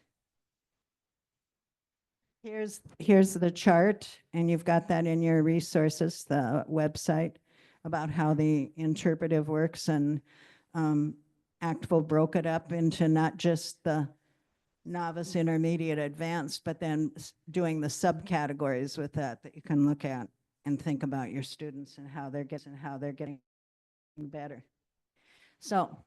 Here's the chart, and you've got that in your resources, the website, about how the interpretive works, and Actful broke it up into not just the novice, intermediate, advanced, but then doing the subcategories with that you can look at and think about your students and how they're getting better. So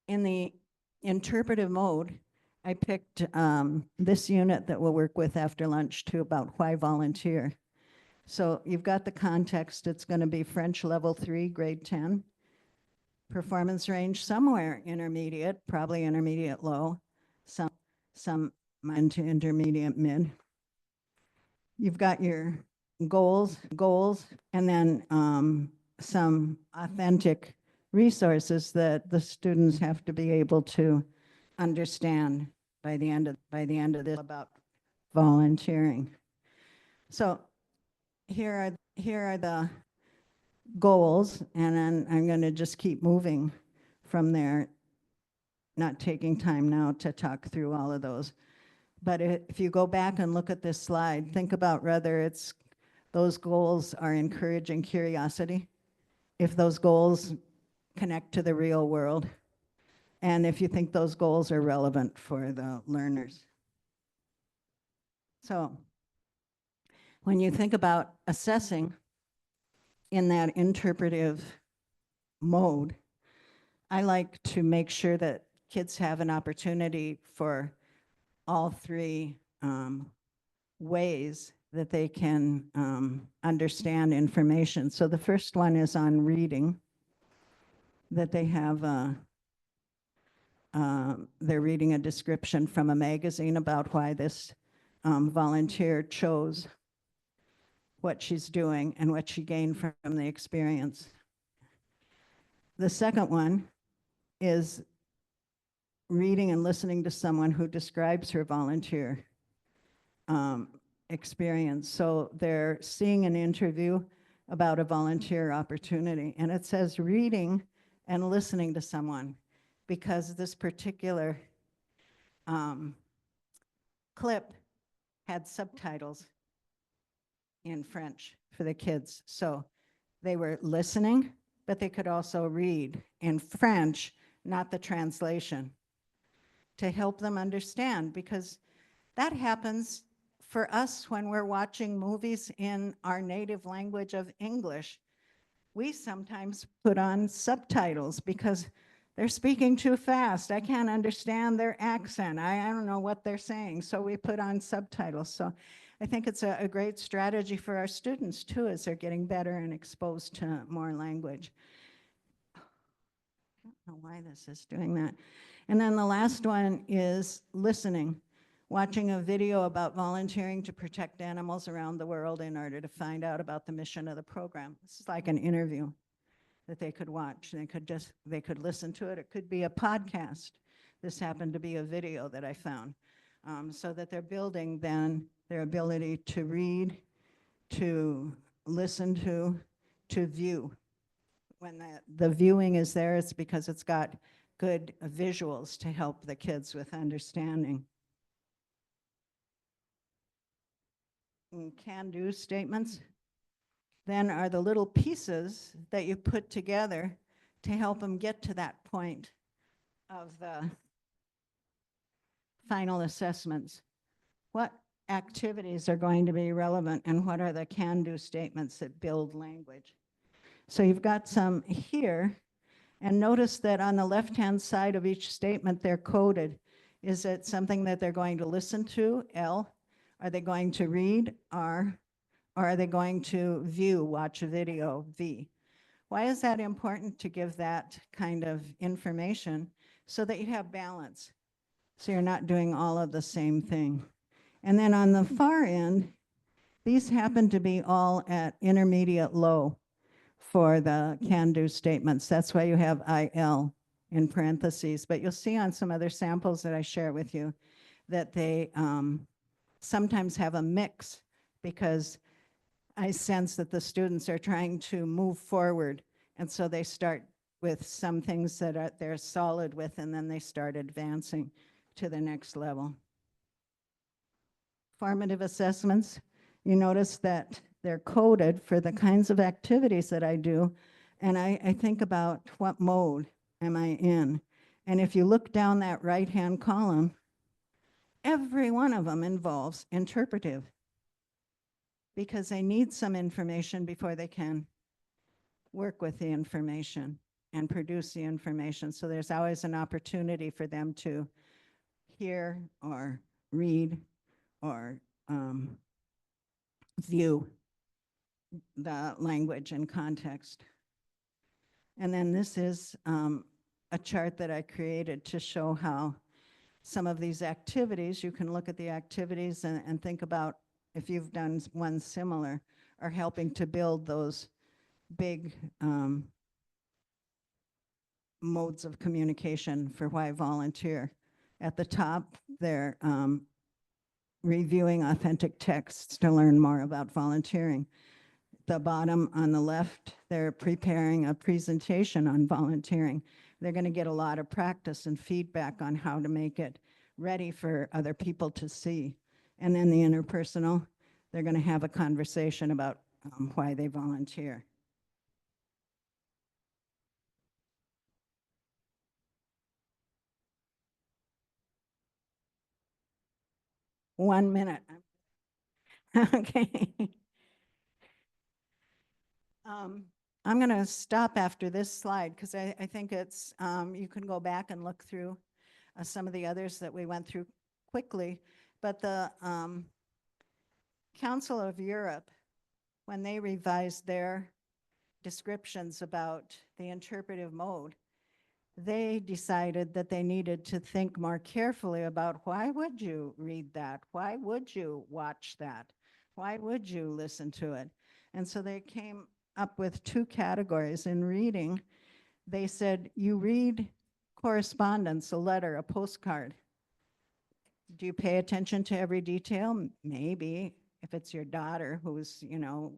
in the interpretive mode, I picked this unit that we'll work with after lunch too, about why volunteer. So you've got the context. It's going to be French level 3, grade 10. Performance range somewhere intermediate, probably intermediate low, some to intermediate mid. You've got your goals, and then some authentic resources that the students have to be able to understand by the end of this about volunteering. So here are the goals, and then I'm going to just keep moving from there, not taking time now to talk through all of those. But if you go back and look at this slide, think about whether it's those goals are encouraging curiosity, if those goals connect to the real world, and if you think those goals are relevant for the learners. So when you think about assessing in that interpretive mode, I like to make sure that kids have an opportunity for all three ways that they can understand information. So the first one is on reading, that they have they're reading a description from a magazine about why this volunteer chose what she's doing and what she gained from the experience. The second one is reading and listening to someone who describes her volunteer experience. So they're seeing an interview about a volunteer opportunity, and it says reading and listening to someone, because this particular clip had subtitles in French for the kids. So they were listening, but they could also read in French, not the translation, to help them understand, because that happens for us when we're watching movies in our native language of English. We sometimes put on subtitles because they're speaking too fast. I can't understand their accent. I don't know what they're saying. So we put on subtitles. So I think it's a great strategy for our students too, as they're getting better and exposed to more language. I don't know why this is doing that. And then the last one is listening. Watching a video about volunteering to protect animals around the world in order to find out about the mission of the program. This is like an interview that they could watch. They could listen to it. It could be a podcast. This happened to be a video that I found. So that they're building then their ability to read, to listen to view. When the viewing is there, it's because it's got good visuals to help the kids with understanding. Can-do statements then are the little pieces that you put together to help them get to that point of the final assessments. What activities are going to be relevant and what are the can-do statements that build language? So you've got some here, and notice that on the left-hand side of each statement, they're coded. Is it something that they're going to listen to, L? Are they going to read, R? Or are they going to view, watch a video, V? Why is that important to give that kind of information so that you have balance? So you're not doing all of the same thing. And then on the far end, these happen to be all at intermediate low for the can-do statements. That's why you have IL in parentheses. But you'll see on some other samples that I share with you that they sometimes have a mix, because I sense that the students are trying to move forward. And so they start with some things that they're solid with, and then they start advancing to the next level. Formative assessments, you notice that they're coded for the kinds of activities that I do. And I think about what mode am I in? And if you look down that right-hand column, every one of them involves interpretive, because they need some information before they can work with the information and produce the information. So there's always an opportunity for them to hear or read or view the language and context. And then this is a chart that I created to show how some of these activities, you can look at the activities and think about if you've done one similar, are helping to build those big modes of communication for why volunteer. At the top, they're reviewing authentic texts to learn more about volunteering. The bottom on the left, they're preparing a presentation on volunteering. They're going to get a lot of practice and feedback on how to make it ready for other people to see. And then the interpersonal, they're going to have a conversation about why they volunteer. One minute. Okay. I'm going to stop after this slide because I think it's, you can go back and look through some of the others that we went through quickly. But the Council of Europe, when they revised their descriptions about the interpretive mode, they decided that they needed to think more carefully about why would you read that? Why would you watch that? Why would you listen to it? And so they came up with two categories in reading. They said, you read correspondence, a letter, a postcard. Do you pay attention to every detail? Maybe, if it's your daughter who's, you know,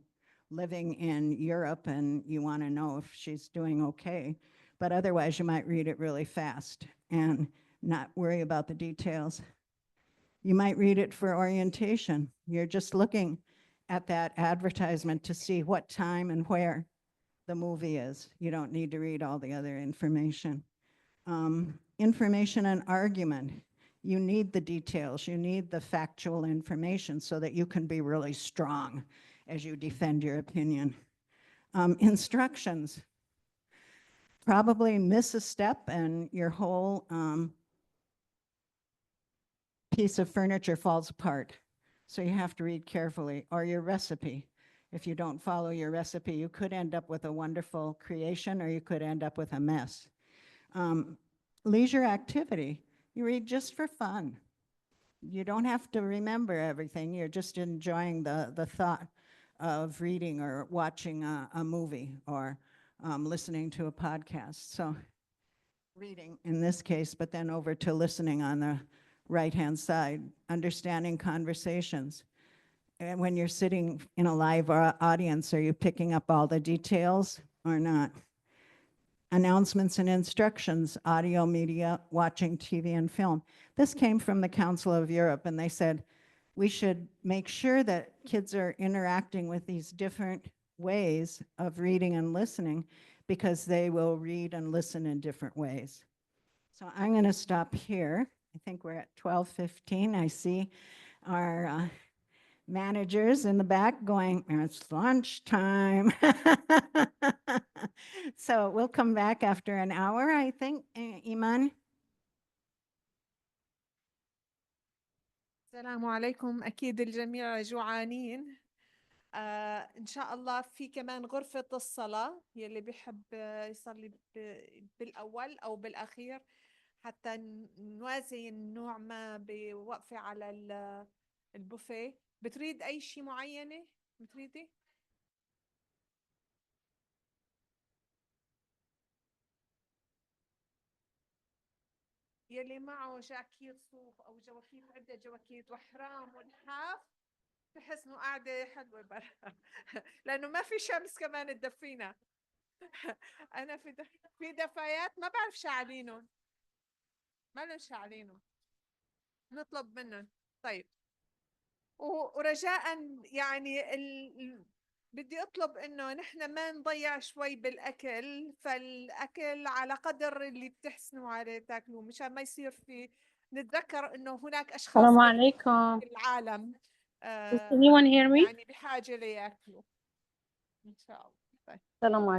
living in Europe and you want to know if she's doing okay. But otherwise, you might read it really fast and not worry about the details. You might read it for orientation. You're just looking at that advertisement to see what time and where the movie is. You don't need to read all the other information. Information and argument. You need the details. You need the factual information so that you can be really strong as you defend your opinion. Instructions. Probably miss a step and your whole piece of furniture falls apart. So you have to read carefully. Or your recipe. If you don't follow your recipe, you could end up with a wonderful creation or you could end up with a mess. Leisure activity. You read just for fun. You don't have to remember everything. You're just enjoying the thought of reading or watching a movie or listening to a podcast. So reading in this case, but then over to listening on the right-hand side, understanding conversations. And when you're sitting in a live audience, are you picking up all the details or not? announcements and instructions, audio, media, watching TV and film. This came from the Council of Europe, and they said we should make sure that kids are interacting with these different ways of reading and listening, because they will read and listen in different ways. So I'm going to stop here. I think we're at 12:15. I see our managers in the back going, it's lunchtime. So we'll come back after an hour, I think. Iman? السلام عليكم. أكيد الجميع جوعانين. إن شاء الله في كمان غرفة الصلاة يلي بيحب يصلي بالأول أو بالأخير، حتى نوازي نوع ما بوقفة على البوفيه. بتريد أي شيء معينة؟ بتريدي؟ يلي معه جاكيت صوف أو جواكيت، عدة جواكيت وحرام ونحاف، بحس إنه قاعدة حلوة برا لأنه ما في شمس كمان تدفينا. أنا في دفايات ما بعرف شعلينهم، ما لهم شعلينهم، نطلب منهم. طيب، ورجاء يعني بدي أطلب إنه نحن ما نضيع شوي بالأكل، فالأكل على قدر اللي بتحسنوا عليه تاكلوه، مشان ما يصير في، نتذكر إنه هناك أشخاص السلام عليكم. بالعالم Does anyone hear me? يعني بحاجة لياكلوا إن شاء الله. السلام عليكم.